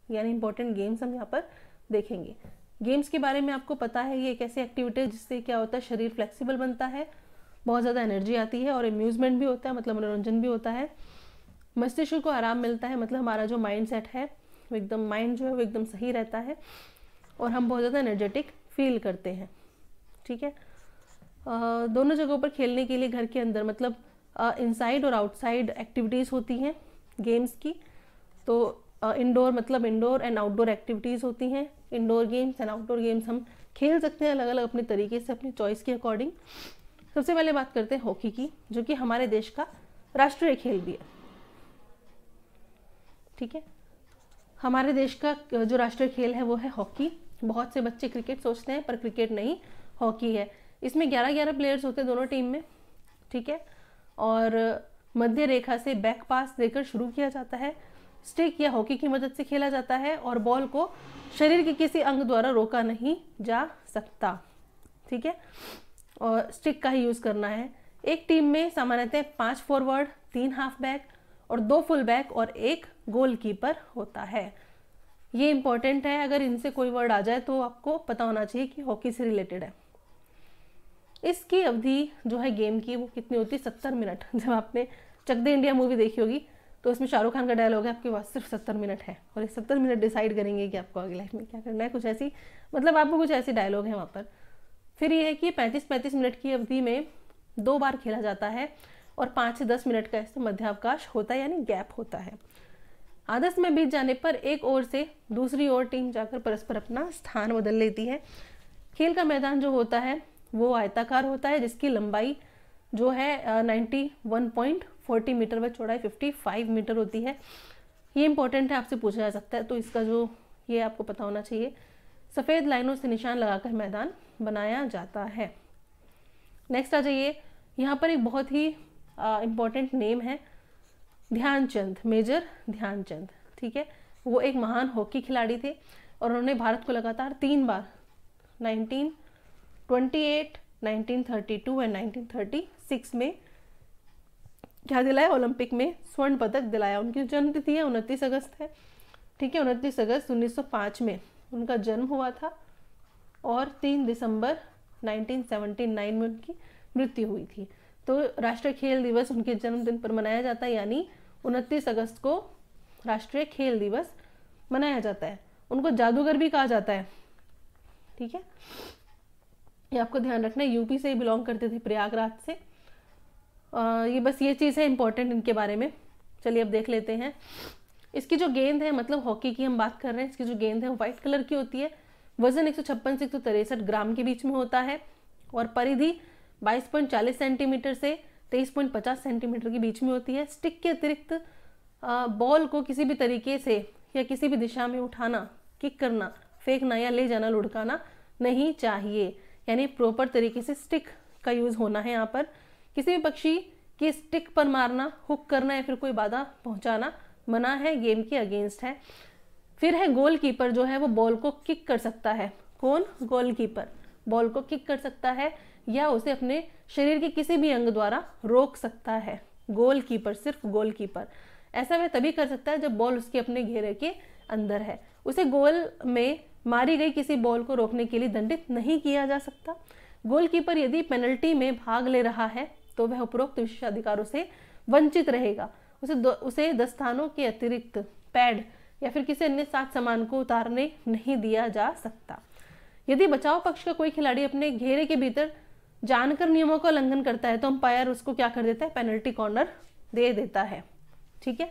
यानी important games हम यहाँ पर देखेंगे। गेम्स के बारे में आपको पता है ये एक ऐसी एक्टिविटी है जिससे क्या होता है, शरीर फ्लेक्सिबल बनता है, बहुत ज़्यादा एनर्जी आती है और अम्यूजमेंट भी होता है, मतलब मनोरंजन भी होता है, मस्तिष्क को आराम मिलता है, मतलब हमारा जो माइंड सेट है वो एकदम, माइंड जो है वो एकदम सही रहता है और हम बहुत ज़्यादा एनर्जेटिक फील करते हैं। ठीक है, दोनों जगहों पर खेलने के लिए घर के अंदर मतलब इनसाइड और आउटसाइड एक्टिविटीज़ होती हैं गेम्स की। तो इंडोर मतलब इंडोर एंड आउटडोर एक्टिविटीज़ होती हैं। Indoor games and outdoor games हम खेल सकते हैं अलग अलग अपने तरीके से, अपनी चॉइस के अकॉर्डिंग। सबसे पहले बात करते हैं हॉकी की, जो कि हमारे देश का राष्ट्रीय खेल भी है। ठीक है, हमारे देश का जो राष्ट्रीय खेल है वो है हॉकी। बहुत से बच्चे क्रिकेट सोचते हैं, पर क्रिकेट नहीं, हॉकी है। इसमें 11-11 प्लेयर्स होते हैं दोनों टीम में। ठीक है, और मध्य रेखा से बैक पास देकर शुरू किया जाता है। स्टिक या हॉकी की मदद से खेला जाता है और बॉल को शरीर के किसी अंग द्वारा रोका नहीं जा सकता। ठीक है, और स्टिक का ही यूज़ करना है। एक टीम में सामान्यतः 5 फॉरवर्ड, 3 हाफ बैक और 2 फुल बैक और 1 गोलकीपर होता है। ये इंपॉर्टेंट है, अगर इनसे कोई वर्ड आ जाए तो आपको पता होना चाहिए कि हॉकी से रिलेटेड है। इसकी अवधि जो है गेम की वो कितनी होती है, 70 मिनट। जब आपने चक दे इंडिया मूवी देखी होगी तो उसमें शाहरुख खान का डायलॉग है, आपके पास सिर्फ 70 मिनट है और ये 70 मिनट डिसाइड करेंगे कि आपको आगे लाइफ में क्या करना है, कुछ ऐसी, मतलब आपको कुछ ऐसे डायलॉग है वहाँ पर। फिर ये है कि 35-35 मिनट की अवधि में 2 बार खेला जाता है और 5 से 10 मिनट का इसमें मध्यावकाश होता है, यानी गैप होता है। आधा समय बीत जाने पर एक ओर से दूसरी ओर टीम जाकर परस्पर अपना स्थान बदल लेती है। खेल का मैदान जो होता है वो आयताकार होता है, जिसकी लंबाई जो है 91.40 मीटर व चौड़ाई 55 मीटर होती है। ये इंपॉर्टेंट है, आपसे पूछा जा सकता है, तो इसका जो ये आपको पता होना चाहिए। सफ़ेद लाइनों से निशान लगाकर मैदान बनाया जाता है। नेक्स्ट आ जाइए, यहाँ पर एक बहुत ही इम्पॉर्टेंट नेम है ध्यानचंद, मेजर ध्यानचंद। ठीक है, वो एक महान हॉकी खिलाड़ी थे और उन्होंने भारत को लगातार 3 बार 1928, 1932 एंड 1936 में क्या दिलाया, ओलंपिक में स्वर्ण पदक दिलाया। उनकी जन्म तिथि है 29 अगस्त है। ठीक है, 29 अगस्त 1905 में उनका जन्म हुआ था और 3 दिसंबर 1979 में उनकी मृत्यु हुई थी। तो राष्ट्रीय खेल दिवस उनके जन्मदिन पर मनाया जाता है, यानी 29 अगस्त को राष्ट्रीय खेल दिवस मनाया जाता है। उनको जादूगर भी कहा जाता है। ठीक है, ये आपको ध्यान रखना है, यूपी से बिलोंग करते थे, प्रयागराज से। ये बस ये चीज़ है इंपॉर्टेंट इनके बारे में। चलिए अब देख लेते हैं। इसकी जो गेंद है, मतलब हॉकी की हम बात कर रहे हैं, इसकी जो गेंद है वो व्हाइट कलर की होती है। वजन 156 से 163 ग्राम के बीच में होता है और परिधि 22.40 सेंटीमीटर से 23.50 सेंटीमीटर के बीच में होती है। स्टिक के अतिरिक्त बॉल को किसी भी तरीके से या किसी भी दिशा में उठाना, किक करना, फेंकना या ले जाना, लुढ़काना नहीं चाहिए, यानी प्रॉपर तरीके से स्टिक का यूज़ होना है। यहाँ पर किसी भी पक्षी की स्टिक पर मारना, हुक करना या फिर कोई बाधा पहुंचाना मना है, गेम के अगेंस्ट है। फिर है गोलकीपर, जो है वो बॉल को किक कर सकता है। कौन? गोलकीपर बॉल को किक कर सकता है या उसे अपने शरीर के किसी भी अंग द्वारा रोक सकता है। गोलकीपर, सिर्फ गोलकीपर। ऐसा वह तभी कर सकता है जब बॉल उसके अपने घेरे के अंदर है। उसे गोल में मारी गई किसी बॉल को रोकने के लिए दंडित नहीं किया जा सकता। गोलकीपर यदि पेनल्टी में भाग ले रहा है तो वह उपरोक्त विशेषाधिकारों से वंचित रहेगा। उसे 10 स्थानों के अतिरिक्त पैड या फिर किसी अन्य साथ सामान को उतारने नहीं दिया जा सकता। यदि बचाव पक्ष का कोई खिलाड़ी अपने घेरे के भीतर जानकर नियमों का उल्लंघन करता है तो अंपायर उसको क्या कर देता है? पेनल्टी कॉर्नर दे देता है। ठीक है,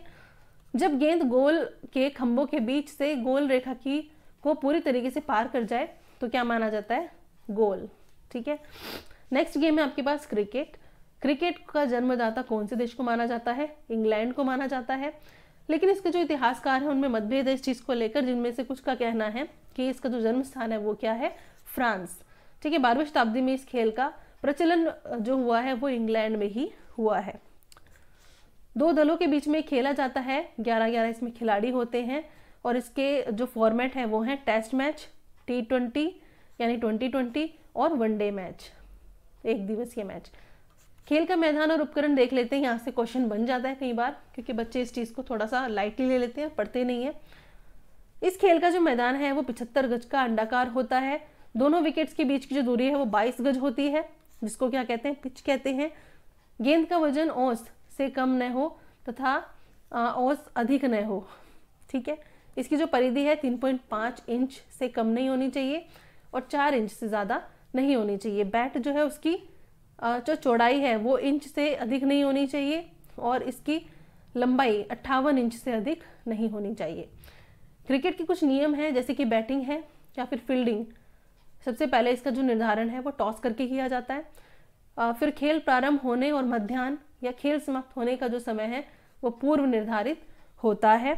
जब गेंद गोल के खंभों के बीच से गोल रेखा की को पूरी तरीके से पार कर जाए तो क्या माना जाता है? गोल। ठीक है, नेक्स्ट गेम है आपके पास क्रिकेट। क्रिकेट का जन्मदाता कौन से देश को माना जाता है? इंग्लैंड को माना जाता है। लेकिन इसके जो इतिहासकार हैं उनमें मतभेद है इस चीज़ को लेकर, जिनमें से कुछ का कहना है कि इसका जो जन्म स्थान है वो क्या है? फ्रांस। ठीक है, 12वीं शताब्दी में इस खेल का प्रचलन जो हुआ है वो इंग्लैंड में ही हुआ है। 2 दलों के बीच में खेला जाता है, 11-11 इसमें खिलाड़ी होते हैं और इसके जो फॉर्मेट है वो है टेस्ट मैच, T20 यानी 2020 और वनडे मैच, 1 दिवसीय मैच। खेल का मैदान और उपकरण देख लेते हैं, यहाँ से क्वेश्चन बन जाता है कई बार, क्योंकि बच्चे इस चीज़ को थोड़ा सा लाइटली ले लेते हैं, पढ़ते नहीं है। इस खेल का जो मैदान है वो 75 गज का अंडाकार होता है। दोनों विकेट्स के बीच की जो दूरी है वो 22 गज होती है, जिसको क्या कहते हैं, पिच कहते हैं। गेंद का वजन औंस से कम न हो तथा औंस अधिक न हो, ठीक है। इसकी जो परिधि है 3.5 इंच से कम नहीं होनी चाहिए और 4 इंच से ज़्यादा नहीं होनी चाहिए। बैट जो है उसकी जो चौड़ाई है वो इंच से अधिक नहीं होनी चाहिए और इसकी लंबाई 58 इंच से अधिक नहीं होनी चाहिए। क्रिकेट के कुछ नियम हैं, जैसे कि बैटिंग है या फिर फील्डिंग। सबसे पहले इसका जो निर्धारण है वो टॉस करके किया जाता है। फिर खेल प्रारंभ होने और मध्याह्न या खेल समाप्त होने का जो समय है वो पूर्व निर्धारित होता है।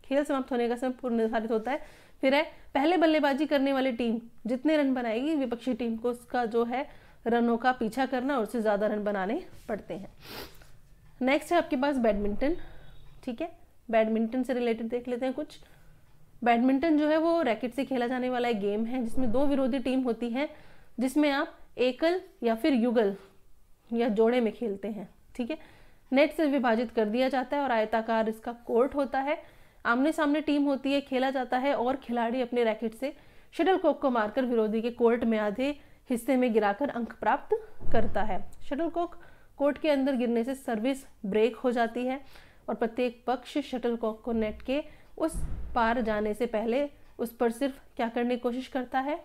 खेल समाप्त होने का समय पूर्व निर्धारित होता है। फिर है पहले बल्लेबाजी करने वाली टीम जितने रन बनाएगी, विपक्षी टीम को उसका जो है रनों का पीछा करना और उससे ज़्यादा रन बनाने पड़ते हैं। नेक्स्ट है आपके पास बैडमिंटन, ठीक है। बैडमिंटन से रिलेटेड देख लेते हैं कुछ। बैडमिंटन जो है वो रैकेट से खेला जाने वाला एक गेम है जिसमें 2 विरोधी टीम होती है, जिसमें आप एकल या फिर युगल या जोड़े में खेलते हैं, ठीक है। नेट से विभाजित कर दिया जाता है और आयताकार इसका कोर्ट होता है। आमने सामने टीम होती है, खेला जाता है और खिलाड़ी अपने रैकेट से शटलकॉक को मारकर विरोधी के कोर्ट में आधे हिस्से में गिराकर अंक प्राप्त करता है। शटलकॉक कोर्ट के अंदर गिरने से सर्विस ब्रेक हो जाती है और प्रत्येक पक्ष शटलकॉक को नेट के उस पार जाने से पहले उस पर सिर्फ क्या करने की कोशिश करता है,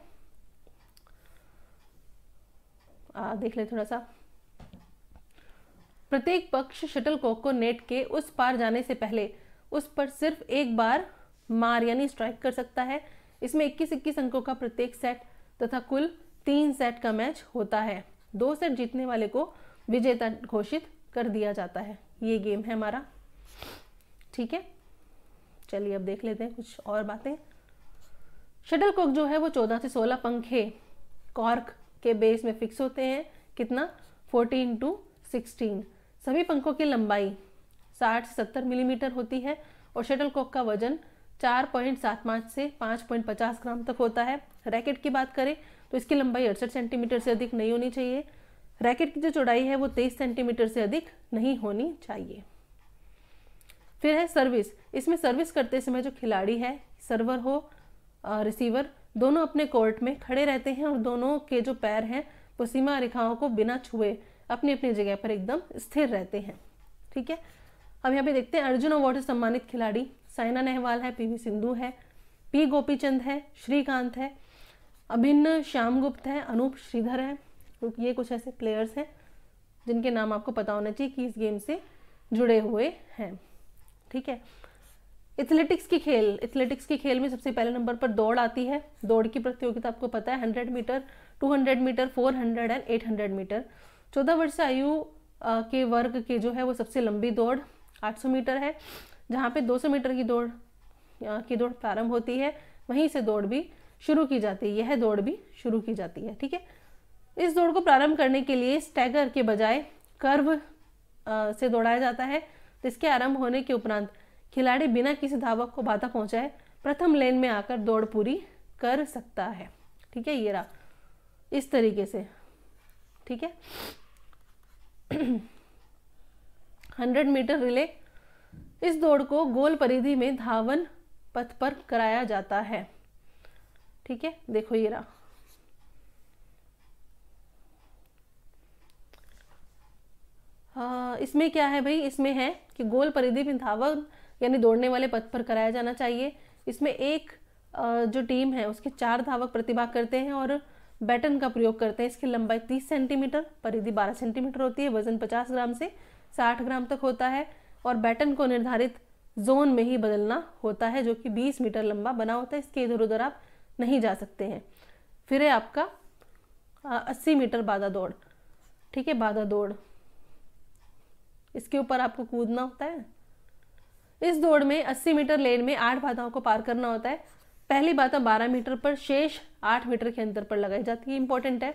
देख ले थोड़ा सा। प्रत्येक पक्ष शटलकॉक को नेट के उस पार जाने से पहले उस पर सिर्फ एक बार मार यानी स्ट्राइक कर सकता है। इसमें 21-21 अंकों का प्रत्येक सेट तथा कुल 3 सेट का मैच होता है। 2 सेट जीतने वाले को विजेता घोषित कर दिया जाता है। ये गेम है हमारा, ठीक है। चलिए अब देख लेते हैं कुछ और बातें। शटलकॉक जो है वो 14 से 16 पंखे कॉर्क के बेस में फिक्स होते हैं। कितना, 14x16। सभी पंखों की लंबाई 60 से 70 मिलीमीटर होती है और शटलकॉक का वजन 4.75 से 5.50 ग्राम तक होता है। रैकेट की बात करें तो इसकी लंबाई 68 सेंटीमीटर से अधिक नहीं होनी चाहिए। रैकेट की जो चौड़ाई है वो 23 सेंटीमीटर से अधिक नहीं होनी चाहिए। फिर है सर्विस। इसमें सर्विस करते समय जो खिलाड़ी है, सर्वर हो रिसीवर, दोनों अपने कोर्ट में खड़े रहते हैं और दोनों के जो पैर हैं वो सीमा रेखाओं को बिना छुए अपनी अपनी जगह पर एकदम स्थिर रहते हैं, ठीक है। अब यहाँ पे देखते हैं अर्जुन अवार्ड से सम्मानित खिलाड़ी साइना नेहवाल है, पीवी सिंधु है, पी गोपीचंद है, श्रीकांत है, अभिन्न श्यामगुप्त है, अनूप श्रीधर है। ये कुछ ऐसे प्लेयर्स हैं जिनके नाम आपको पता होना चाहिए कि इस गेम से जुड़े हुए हैं, ठीक है। एथलेटिक्स के खेल में सबसे पहले नंबर पर दौड़ आती है। दौड़ की प्रतियोगिता आपको पता है 100 मीटर, 200 मीटर, 400 एंड 800 मीटर। 14 वर्ष आयु के वर्ग के जो है वो सबसे लंबी दौड़ 800 मीटर है, जहाँ पे 200 मीटर की दौड़ प्रारंभ होती है, वहीं से दौड़ भी शुरू की जाती है। यह दौड़ भी शुरू की जाती है, ठीक है। इस दौड़ को प्रारंभ करने के लिए स्टैगर के बजाय कर्व से दौड़ाया जाता है। तो इसके आरंभ होने के उपरांत खिलाड़ी बिना किसी धावक को बाधा पहुंचाए प्रथम लेन में आकर दौड़ पूरी कर सकता है, ठीक है। ये रहा इस तरीके से, ठीक है। 100 मीटर रिले, इस दौड़ को गोल परिधि में धावन पथ पर कराया जाता है, ठीक है। देखो ये रहा, इसमें क्या है भाई, इसमें है कि गोल परिधि में धावन यानी दौड़ने वाले पथ पर कराया जाना चाहिए। इसमें एक जो टीम है उसके 4 धावक प्रतिभाग करते हैं और बैटन का प्रयोग करते हैं। इसकी लंबाई 30 सेंटीमीटर, परिधि 12 सेंटीमीटर होती है, वजन 50 ग्राम से 60 ग्राम तक होता है और बैटन को निर्धारित जोन में ही बदलना होता है जो कि 20 मीटर लंबा बना होता है। इसके इधर उधर आप नहीं जा सकते हैं। फिर है आपका 80 मीटर बाधा दौड़, ठीक है। बाधा दौड़, इसके ऊपर आपको कूदना होता है। इस दौड़ में 80 मीटर लेन में 8 बाधाओं को पार करना होता है। पहली बाधा 12 मीटर पर, शेष 8 मीटर के अंतर पर लगाई जाती है। इंपॉर्टेंट है,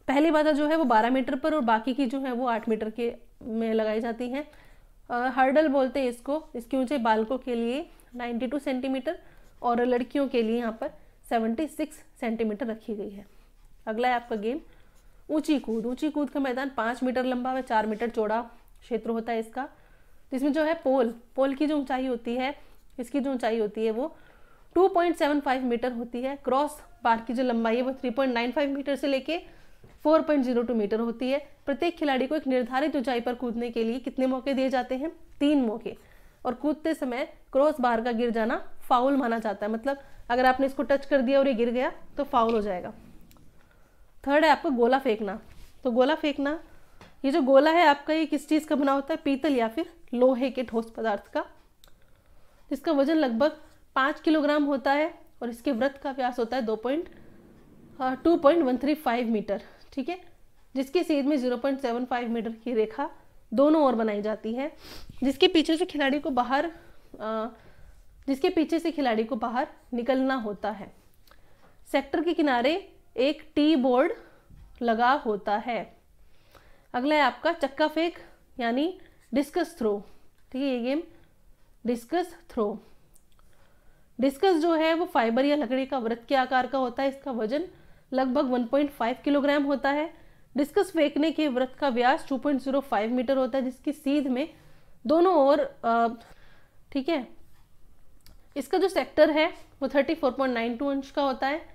पहली बाधा जो है वो 12 मीटर पर और बाकी की जो है वो 8 मीटर के में लगाई जाती है। हर्डल बोलते हैं इसको। इसकी ऊंचाई बालकों के लिए 92 सेंटीमीटर और लड़कियों के लिए यहाँ पर 76 सेंटीमीटर रखी गई है। अगला है आपका गेम ऊंची कूद। ऊंची कूद का मैदान 5 मीटर लंबा व 4 मीटर चौड़ा क्षेत्र होता है इसका, जिसमें जो है पोल की जो ऊंचाई होती है इसकी जो ऊंचाई होती है वो 2.75 मीटर होती है। क्रॉस बार की जो लंबाई है वो 3.95 मीटर से लेके 4.02 मीटर होती है। प्रत्येक खिलाड़ी को एक निर्धारित ऊंचाई पर कूदने के लिए कितने मौके दिए जाते हैं? 3 मौके। और कूदते समय क्रॉस बार का गिर जाना फाउल माना जाता है, मतलब अगर आपने इसको टच कर दिया और ये गिर गया तो फाउल हो जाएगा। थर्ड है आपका गोला फेंकना। तो गोला फेंकना, ये जो गोला है आपका ये किस चीज़ का बना होता है? पीतल या फिर लोहे के ठोस पदार्थ का। इसका वजन लगभग 5 किलोग्राम होता है और इसके वृत्त का व्यास होता है 2.135 मीटर, ठीक है, जिसकी सीध में 0.75 मीटर की रेखा दोनों ओर बनाई जाती है, जिसके पीछे से खिलाड़ी को बाहर निकलना होता है। सेक्टर के किनारे एक टी बोर्ड लगा होता है। अगला है आपका चक्का फेंक यानी डिस्कस थ्रो, ठीक है, ये गेम डिस्कस थ्रो। डिस्कस जो है वो फाइबर या लकड़ी का वृत्त के आकार का होता है। इसका वजन लगभग 1.5 किलोग्राम होता है। डिस्कस फेंकने के वृत्त का व्यास 2.05 मीटर होता है, जिसकी सीध में दोनों ओर, ठीक है, इसका जो सेक्टर है वो 34.92 इंच का होता है।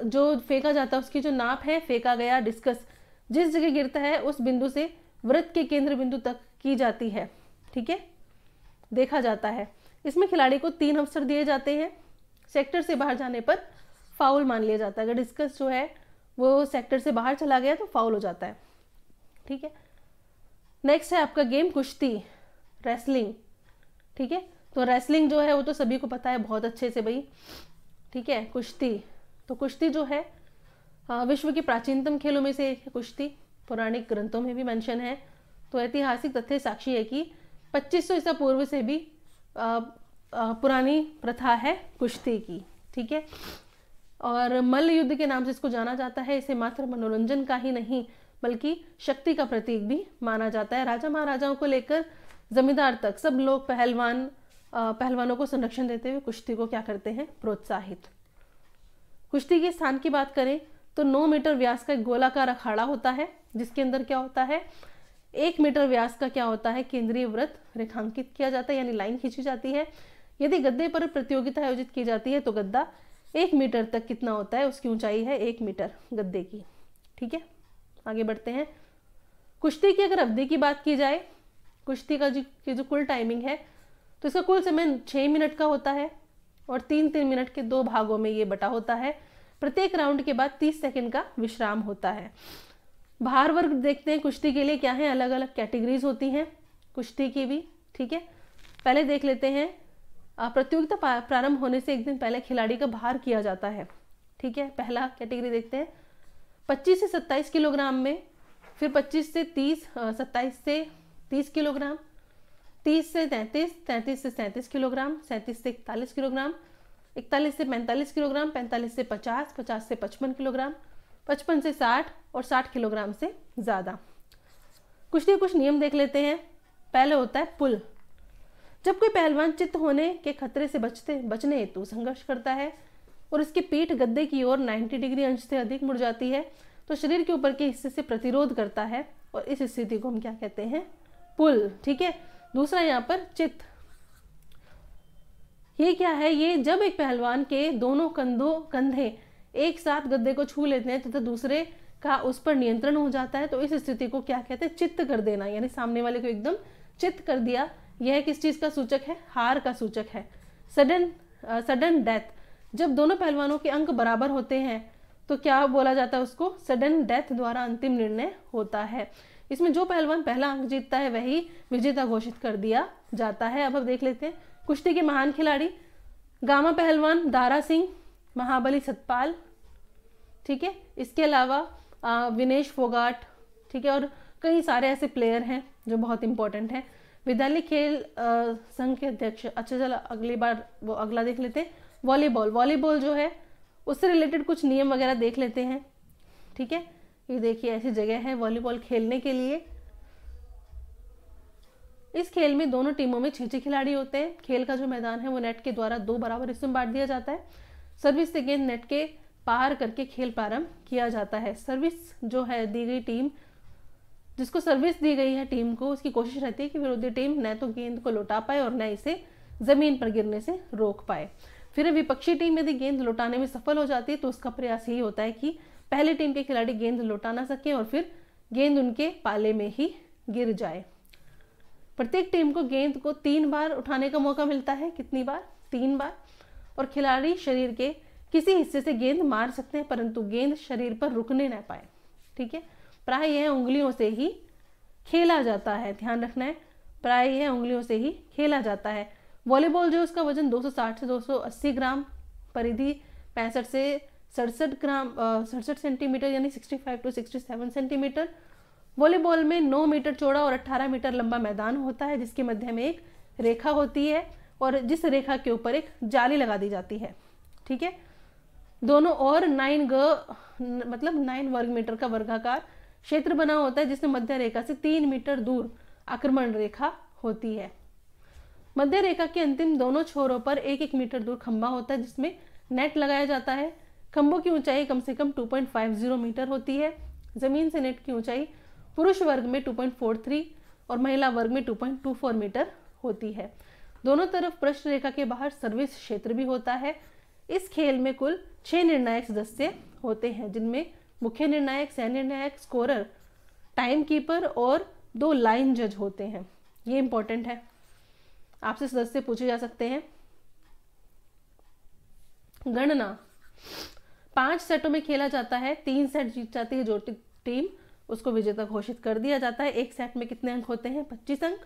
जो फेंका जाता है उसकी जो नाप है, फेंका गया डिस्कस जिस जगह गिरता है उस बिंदु से वृत्त के केंद्र बिंदु तक की जाती है, ठीक है, देखा जाता है। इसमें खिलाड़ी को 3 अवसर दिए जाते हैं। सेक्टर से बाहर जाने पर फाउल मान लिया जाता है। अगर डिस्कस जो है वो सेक्टर से बाहर चला गया तो फाउल हो जाता है, ठीक है। नेक्स्ट है आपका गेम कुश्ती, रेसलिंग, ठीक है। तो रेसलिंग जो है वो तो सभी को पता है बहुत अच्छे से भाई, ठीक है। कुश्ती, तो कुश्ती जो है विश्व के प्राचीनतम खेलों में से एक है कुश्ती। पौराणिक ग्रंथों में भी मेंशन है। तो ऐतिहासिक तथ्य साक्षी है कि 2500 ईसा पूर्व से भी पुरानी प्रथा है कुश्ती की, ठीक है। और मल्ल युद्ध के नाम से इसको जाना जाता है। इसे मात्र मनोरंजन का ही नहीं बल्कि शक्ति का प्रतीक भी माना जाता है। राजा महाराजाओं को लेकर जमींदार तक सब लोग पहलवानों को संरक्षण देते हुए कुश्ती को क्या करते हैं? प्रोत्साहित। कुश्ती के स्थान की बात करें तो 9 मीटर व्यास का एक गोलाकार अखाड़ा होता है, जिसके अंदर क्या होता है? 1 मीटर व्यास का क्या होता है? केंद्रीय वृत्त रेखांकित किया जाता है, यानी लाइन खींची जाती है। यदि गद्दे पर प्रतियोगिता आयोजित की जाती है तो गद्दा 1 मीटर तक कितना होता है? उसकी ऊंचाई है 1 मीटर गद्दे की, ठीक है। आगे बढ़ते हैं। कुश्ती की अगर अवधि की बात की जाए, कुश्ती का जो कुल टाइमिंग है तो इसका कुल समय 6 मिनट का होता है और 3-3 मिनट के 2 भागों में ये बटा होता है। प्रत्येक राउंड के बाद 30 सेकंड का विश्राम होता है। भार वर्ग देखते हैं कुश्ती के लिए क्या है, अलग अलग कैटेगरीज होती हैं कुश्ती की भी, ठीक है। पहले देख लेते हैं, प्रतियोगिता प्रारंभ होने से एक दिन पहले खिलाड़ी का भार किया जाता है, ठीक है। पहला कैटेगरी देखते हैं 25 से 27 किलोग्राम में, फिर 25 से 30, 27 से 30 किलोग्राम, 30 से 33, 33 से 37 किलोग्राम, 37 से 41 किलोग्राम, 41 से 45 किलोग्राम, 45 से 50, 50 से 55 किलोग्राम, 55 से 60 और 60 किलोग्राम से ज़्यादा। कुश्ती के कुछ नियम देख लेते हैं। पहले होता है पुल। जब कोई पहलवान चित्त होने के खतरे से बचने हेतु संघर्ष करता है और इसकी पीठ गद्दे की ओर 90 डिग्री अंश से अधिक मुड़ जाती है तो शरीर के ऊपर के हिस्से से प्रतिरोध करता है और इस स्थिति को हम क्या कहते हैं? पुल, ठीक है। दूसरा यहाँ पर चित्त, ये क्या है? ये जब एक पहलवान के दोनों कंधे एक साथ गद्दे को छू लेते हैं तथा दूसरे का उस पर नियंत्रण हो जाता है तो इस स्थिति को क्या कहते हैं? चित्त कर देना, यानी सामने वाले को एकदम चित्त कर दिया। यह किस चीज का सूचक है? हार का सूचक है। सडन डेथ, जब दोनों पहलवानों के अंक बराबर होते हैं तो क्या बोला जाता है उसको? सडन डेथ द्वारा अंतिम निर्णय होता है। इसमें जो पहलवान पहला अंक जीतता है वही विजेता घोषित कर दिया जाता है। अब देख लेते हैं कुश्ती के महान खिलाड़ी। गामा पहलवान दारा सिंह, महाबली सतपाल, ठीक है। इसके अलावा विनेश फोगाट, ठीक है, और कई सारे ऐसे प्लेयर हैं जो बहुत इंपॉर्टेंट हैं। विद्यालय खेल संघ के अध्यक्ष। अच्छा चलो अगला देख लेते हैं वॉलीबॉल। वॉलीबॉल जो है उससे रिलेटेड कुछ नियम वगैरह देख लेते हैं, ठीक है। ये देखिए ऐसी जगह है वॉलीबॉल खेलने के लिए। इस खेल में दोनों टीमों में 6 खिलाड़ी होते हैं। खेल का जो मैदान है वो नेट के द्वारा 2 बराबर हिस्सों में बांट दिया जाता है। सर्विस से गेंद नेट के पार करके खेल प्रारंभ किया जाता है। सर्विस जो है दी गई टीम, जिसको सर्विस दी गई है टीम को, उसकी कोशिश रहती है कि विरोधी टीम न तो गेंद को लौटा पाए और न इसे जमीन पर गिरने से रोक पाए। फिर विपक्षी टीम यदि गेंद लौटाने में सफल हो जाती है तो उसका प्रयास यही होता है कि पहली टीम के खिलाड़ी गेंद लौटा ना सके और फिर गेंद उनके पाले में ही गिर जाए। प्रत्येक टीम को गेंद को 3 बार उठाने का मौका मिलता है। कितनी बार? 3 बार। और खिलाड़ी शरीर के किसी हिस्से से गेंद मार सकते हैं परंतु गेंद शरीर पर रुकने न पाए। ठीक है, प्राय यह उंगलियों से ही खेला जाता है, ध्यान रखना है, प्राय यह उंगलियों से ही खेला जाता है। वॉलीबॉल जो उसका वजन 260 से 280 ग्राम, परिधि 65 से 67 सेंटीमीटर यानी 65 to 67 सेंटीमीटर। वॉलीबॉल में 9 मीटर चौड़ा और 18 मीटर लंबा मैदान होता है जिसके मध्य में एक रेखा होती है और जिस रेखा के ऊपर एक जाली लगा दी जाती है। ठीक है, दोनों और 9 वर्ग मीटर का वर्गाकार क्षेत्र बना होता है जिसमें मध्य रेखा से 3 मीटर दूर आक्रमण रेखा होती है। मध्य रेखा के अंतिम दोनों छोरों पर 1-1 मीटर दूर खंभा होता है जिसमें नेट लगाया जाता है। खंभों की ऊंचाई कम से कम 2.50 मीटर होती है। जमीन से नेट की ऊंचाई पुरुष वर्ग में 2.43 और महिला वर्ग में 2.24 मीटर होती है। दोनों तरफ पृष्ठ रेखा के बाहर सर्विस क्षेत्र भी होता है। इस खेल में कुल 6 निर्णायक सदस्य होते हैं जिनमें मुख्य निर्णायक, सह निर्णायक, स्कोरर, टाइम कीपर और 2 लाइन जज होते हैं। ये इंपॉर्टेंट है, आपसे सदस्य पूछे जा सकते हैं। गणना 5 सेटों में खेला जाता है। 3 सेट जीत जाती है जो टीम, उसको विजेता घोषित कर दिया जाता है। एक सेट में कितने अंक होते हैं? 25 अंक।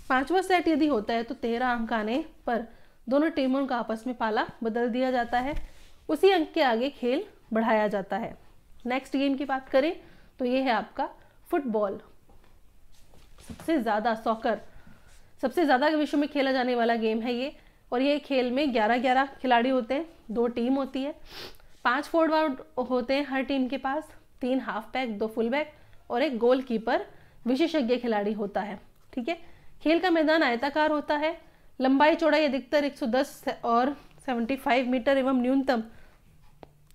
5वां सेट यदि होता है तो 13 अंक आने पर दोनों टीमों का आपस में पाला बदल दिया जाता है। उसी अंक के आगे खेल बढ़ाया जाता है। नेक्स्ट गेम की बात करें तो ये है आपका फुटबॉल। सबसे ज़्यादा सॉकर, सबसे ज़्यादा विश्व में खेला जाने वाला गेम है ये। और ये खेल में 11-11 खिलाड़ी होते हैं, 2 टीम होती है, 5 फॉरवर्ड होते हैं हर टीम के पास, 3 हाफ बैक, 2 फुल बैक और एक गोलकीपर विशेषज्ञ खिलाड़ी होता है। ठीक है, खेल का मैदान आयताकार होता है। लंबाई चौड़ाई अधिकतर 110 और 75 मीटर एवं न्यूनतम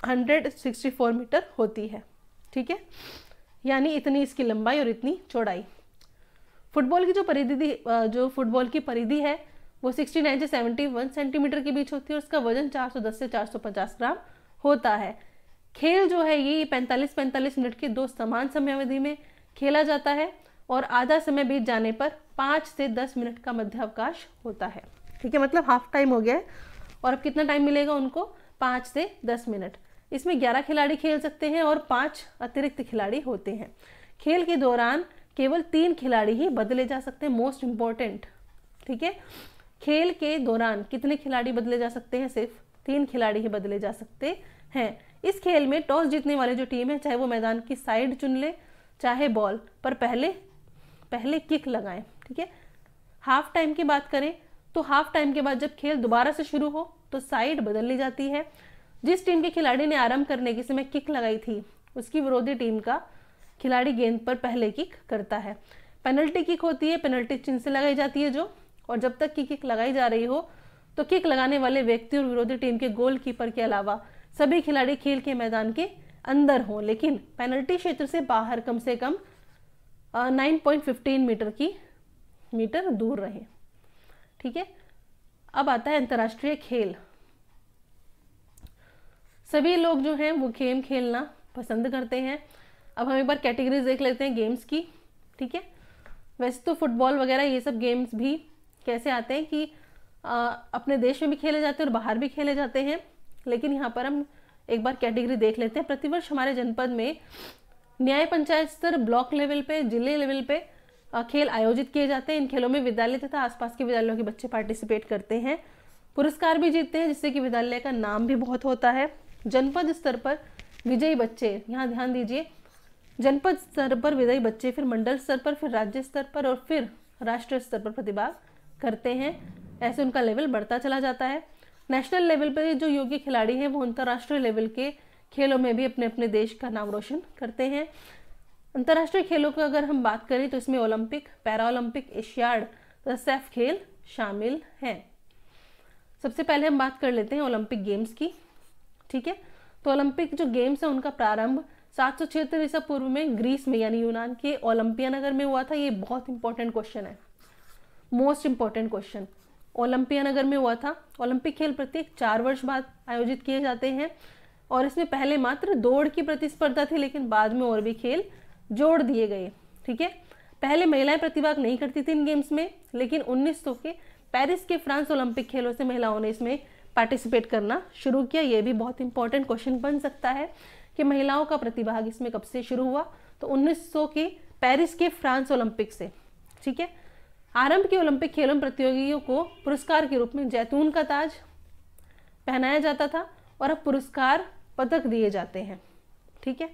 164 मीटर होती है। ठीक है, यानी इतनी इसकी लंबाई और इतनी चौड़ाई। फुटबॉल की जो फुटबॉल की परिधि है वो 69 से 71 सेंटीमीटर के बीच होती है और उसका वजन 410 से 450 ग्राम होता है। खेल जो है ये 45-45 मिनट के 2 समान समयावधि में खेला जाता है और आधा समय बीत जाने पर 5 से 10 मिनट का मध्य अवकाश होता है। ठीक है, मतलब हाफ टाइम हो गया है और अब कितना टाइम मिलेगा उनको? 5 से 10 मिनट। इसमें 11 खिलाड़ी खेल सकते हैं और 5 अतिरिक्त खिलाड़ी होते हैं। खेल के दौरान केवल 3 खिलाड़ी ही बदले जा सकते हैं, मोस्ट इंपॉर्टेंट। ठीक है, खेल के दौरान कितने खिलाड़ी बदले जा सकते हैं? सिर्फ 3 खिलाड़ी ही बदले जा सकते हैं। इस खेल में टॉस जीतने वाली जो टीम है चाहे वो मैदान की साइड चुन ले चाहे बॉल पर पहले किक लगाएं। ठीक है, हाफ टाइम की बात करें तो हाफ टाइम के बाद जब खेल दोबारा से शुरू हो तो साइड बदल ली जाती है। जिस टीम के खिलाड़ी ने आरंभ करने के समय किक लगाई थी उसकी विरोधी टीम का खिलाड़ी गेंद पर पहले किक करता है। पेनल्टी किक होती है, पेनल्टी चिन्ह से लगाई जाती है जो, और जब तक की किक लगाई जा रही हो तो किक लगाने वाले व्यक्ति और विरोधी टीम के गोलकीपर के अलावा सभी खिलाड़ी खेल के मैदान के अंदर हों लेकिन पेनल्टी क्षेत्र से बाहर कम से कम 9.15 मीटर दूर रहें। ठीक है, अब आता है अंतर्राष्ट्रीय खेल। सभी लोग जो हैं वो गेम खेलना पसंद करते हैं। अब हम एक बार कैटेगरीज देख लेते हैं गेम्स की। ठीक है, वैसे तो फुटबॉल वगैरह ये सब गेम्स भी कैसे आते हैं कि अपने देश में भी खेले जाते हैं और बाहर भी खेले जाते हैं, लेकिन यहाँ पर हम एक बार कैटेगरी देख लेते हैं। प्रतिवर्ष हमारे जनपद में न्याय पंचायत स्तर, ब्लॉक लेवल पे, जिले लेवल पे खेल आयोजित किए जाते हैं। इन खेलों में विद्यालय तथा आसपास के विद्यालयों के बच्चे पार्टिसिपेट करते हैं, पुरस्कार भी जीतते हैं जिससे कि विद्यालय का नाम भी बहुत होता है। जनपद स्तर पर विजयी बच्चे, यहाँ ध्यान दीजिए, जनपद स्तर पर विजयी बच्चे फिर मंडल स्तर पर, फिर राज्य स्तर पर और फिर राष्ट्रीय स्तर पर प्रतिभाग करते हैं। ऐसे उनका लेवल बढ़ता चला जाता है। नेशनल लेवल पर जो योग्य खिलाड़ी हैं वो अंतर्राष्ट्रीय लेवल के खेलों में भी अपने अपने देश का नाम रोशन करते हैं। अंतर्राष्ट्रीय खेलों की अगर हम बात करें तो इसमें ओलंपिक, पैरा ओलंपिक, एशियाड तथा सैफ खेल शामिल हैं। सबसे पहले हम बात कर लेते हैं ओलंपिक गेम्स की। ठीक है, तो ओलंपिक जो गेम्स है उनका प्रारंभ 776 ईसा पूर्व में ग्रीस में यानी यूनान के ओलंपिया नगर में हुआ था। ये बहुत इंपॉर्टेंट क्वेश्चन है, मोस्ट इंपॉर्टेंट क्वेश्चन। ओलंपिया नगर में हुआ था। ओलंपिक खेल प्रत्येक 4 वर्ष बाद आयोजित किए जाते हैं और इसमें पहले मात्र दौड़ की प्रतिस्पर्धा थी, लेकिन बाद में और भी खेल जोड़ दिए गए। ठीक है, पहले महिलाएं प्रतिभाग नहीं करती थी इन गेम्स में, लेकिन 1900 के पेरिस के फ्रांस ओलंपिक खेलों से महिलाओं ने इसमें पार्टिसिपेट करना शुरू किया। ये भी बहुत इंपॉर्टेंट क्वेश्चन बन सकता है कि महिलाओं का प्रतिभाग इसमें कब से शुरू हुआ, तो 1900 के पेरिस के फ्रांस ओलंपिक से। ठीक है, आरंभ के ओलंपिक खेलों में प्रतियोगियों को पुरस्कार के रूप में जैतून का ताज पहनाया जाता था और अब पुरस्कार पदक दिए जाते हैं। ठीक है,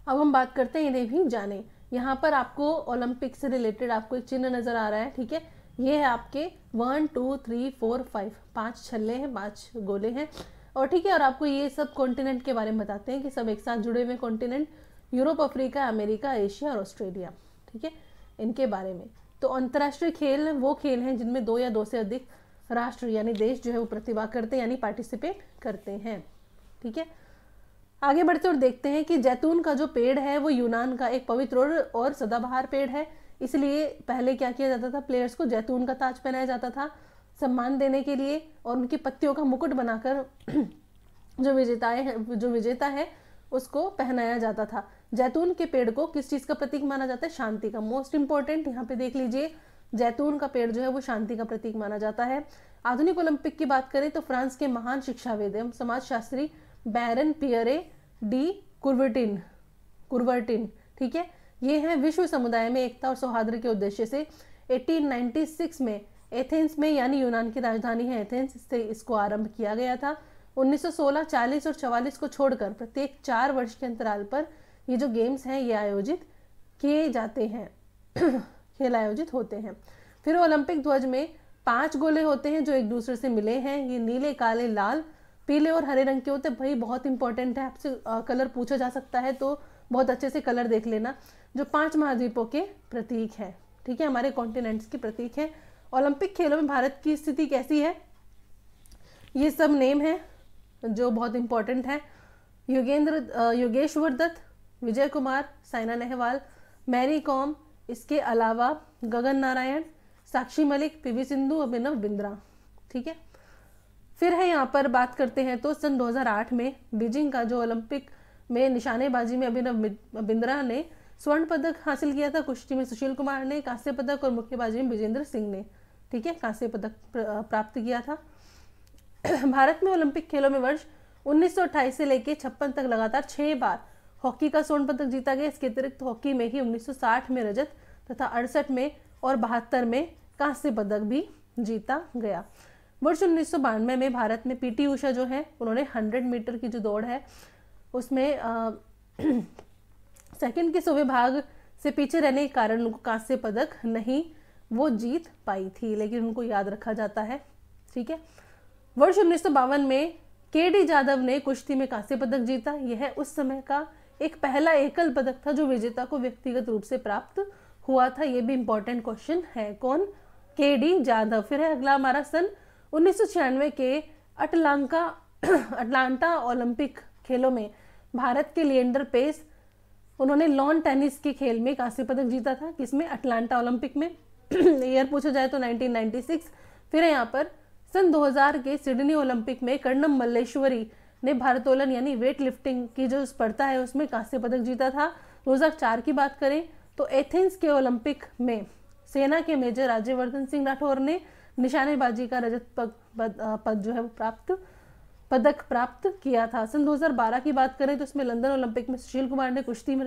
अब हम बात करते हैं इन्हें भी जाने। यहाँ पर आपको ओलंपिक से रिलेटेड आपको एक चिन्ह नजर आ रहा है। ठीक है, ये है आपके 1 2 3 4 5 5 छल्ले हैं, 5 गोले हैं। और ठीक है, और आपको ये सब कॉन्टिनेंट के बारे में बताते हैं कि सब एक साथ जुड़े हुए continent, Europe, Africa, America, Asia और ऑस्ट्रेलिया। ठीक है, इनके बारे में। तो अंतर्राष्ट्रीय खेल वो खेल हैं जिनमें 2 या 2 से अधिक राष्ट्र यानी देश जो है वो प्रतिभाग करते हैं यानी पार्टिसिपेट करते हैं। ठीक है, आगे बढ़ते और देखते हैं कि जैतून का जो पेड़ है वो यूनान का एक पवित्र और सदाबहार पेड़ है, इसलिए पहले क्या किया जाता था, प्लेयर्स को जैतून का ताज पहनाया जाता था सम्मान देने के लिए, और उनकी पत्तियों का मुकुट बनाकर जो विजेता है उसको पहनाया जाता था। जैतून के पेड़ को किस चीज का प्रतीक माना जाता है, शांति का। मोस्ट इंपॉर्टेंट यहाँ पे देख लीजिए, जैतून का पेड़ जो है वो शांति का प्रतीक माना जाता है। आधुनिक ओलंपिक की बात करें तो फ्रांस के महान शिक्षाविद एवं समाजशास्त्री बैरन पियरे डी कुर्वर्टिन, ठीक है, ये हैं विश्व समुदाय में एकता और सौहार्द के उद्देश्य से 1896 में एथेंस में, यानी यूनान की राजधानी है एथेंस, से इसको आरंभ किया गया था। 1916, 40 और 44 को छोड़कर प्रत्येक 4 वर्ष के अंतराल पर ये जो गेम्स हैं ये आयोजित किए जाते हैं खेल आयोजित होते हैं। फिर ओलंपिक ध्वज में 5 गोले होते हैं जो एक दूसरे से मिले हैं। ये नीले, काले, लाल, पीले और हरे रंग के होते हैं। भाई बहुत इंपॉर्टेंट है, आपसे कलर पूछा जा सकता है तो बहुत अच्छे से कलर देख लेना। जो 5 महाद्वीपों के प्रतीक है, ठीक है, हमारे कॉन्टिनेंट्स के प्रतीक है। ओलंपिक खेलों में भारत की स्थिति कैसी है, ये सब नेम है जो बहुत इंपॉर्टेंट है। योगेश्वर दत्त, विजय कुमार, साइना नेहवाल, मैरी कॉम, इसके अलावा गगन नारायण, साक्षी मलिक, पीवी सिंधु, अभिनव बिंद्रा। ठीक है, फिर है यहाँ पर बात करते हैं तो सन 2008 में बीजिंग का जो ओलंपिक में निशानेबाजी में अभिनव बिंद्रा ने स्वर्ण पदक हासिल किया था। कुश्ती में सुशील कुमार ने कांस्य पदक और मुक्केबाजी में विजेंद्र सिंह ने, ठीक है, कांस्य पदक प्राप्त किया था। भारत में ओलंपिक खेलों में वर्ष 1928 से लेकर 56 तक लगातार 6 बार हॉकी का स्वर्ण पदक जीता गया। इसके अतिरिक्त हॉकी में ही 1960 में रजत तथा 68 में और 72 में कांस्य पदक भी जीता गया। वर्ष 1992 में भारत में पीटी उषा जो है उन्होंने 100 मीटर की जो दौड़ है उसमें सेकंड के 100वें भाग से पीछे रहने के कारण उनको कांस्य पदक नहीं वो जीत पाई थी, लेकिन उनको याद रखा जाता है। ठीक है, वर्ष 1952 में केडी जाधव ने कुश्ती में कांस्य पदक जीता। यह उस समय का एक पहला एकल पदक था जो विजेता को व्यक्तिगत रूप से प्राप्त हुआ था। यह भी इंपॉर्टेंट क्वेश्चन है, कौन, केडी जाधव। फिर है अगला हमारा सन 1996 के अटलांटा ओलंपिक खेलों में भारत के लिएंडर पेस, उन्होंने लॉन टेनिस के खेल में कांस्य पदक जीता था। किसमें, अटलांटा ओलंपिक में। ईयर पूछा जाए तो 1996। फिर है यहाँ पर सन 2000 के सिडनी ओलंपिक में कर्णम मल्लेश्वरी ने भारोत्तोलन यानी वेट लिफ्टिंग की जो स्पर्धा है उसमें कांस्य पदक जीता था। 2004 की बात करें तो एथेंस के ओलंपिक में सेना के मेजर राज्यवर्धन सिंह राठौर ने निशानेबाजी का रजत पद जो है वो पदक प्राप्त किया था। सन 2012 की बात करें तो इसमें लंदन ओलंपिक में सुशील कुमार ने कुश्ती में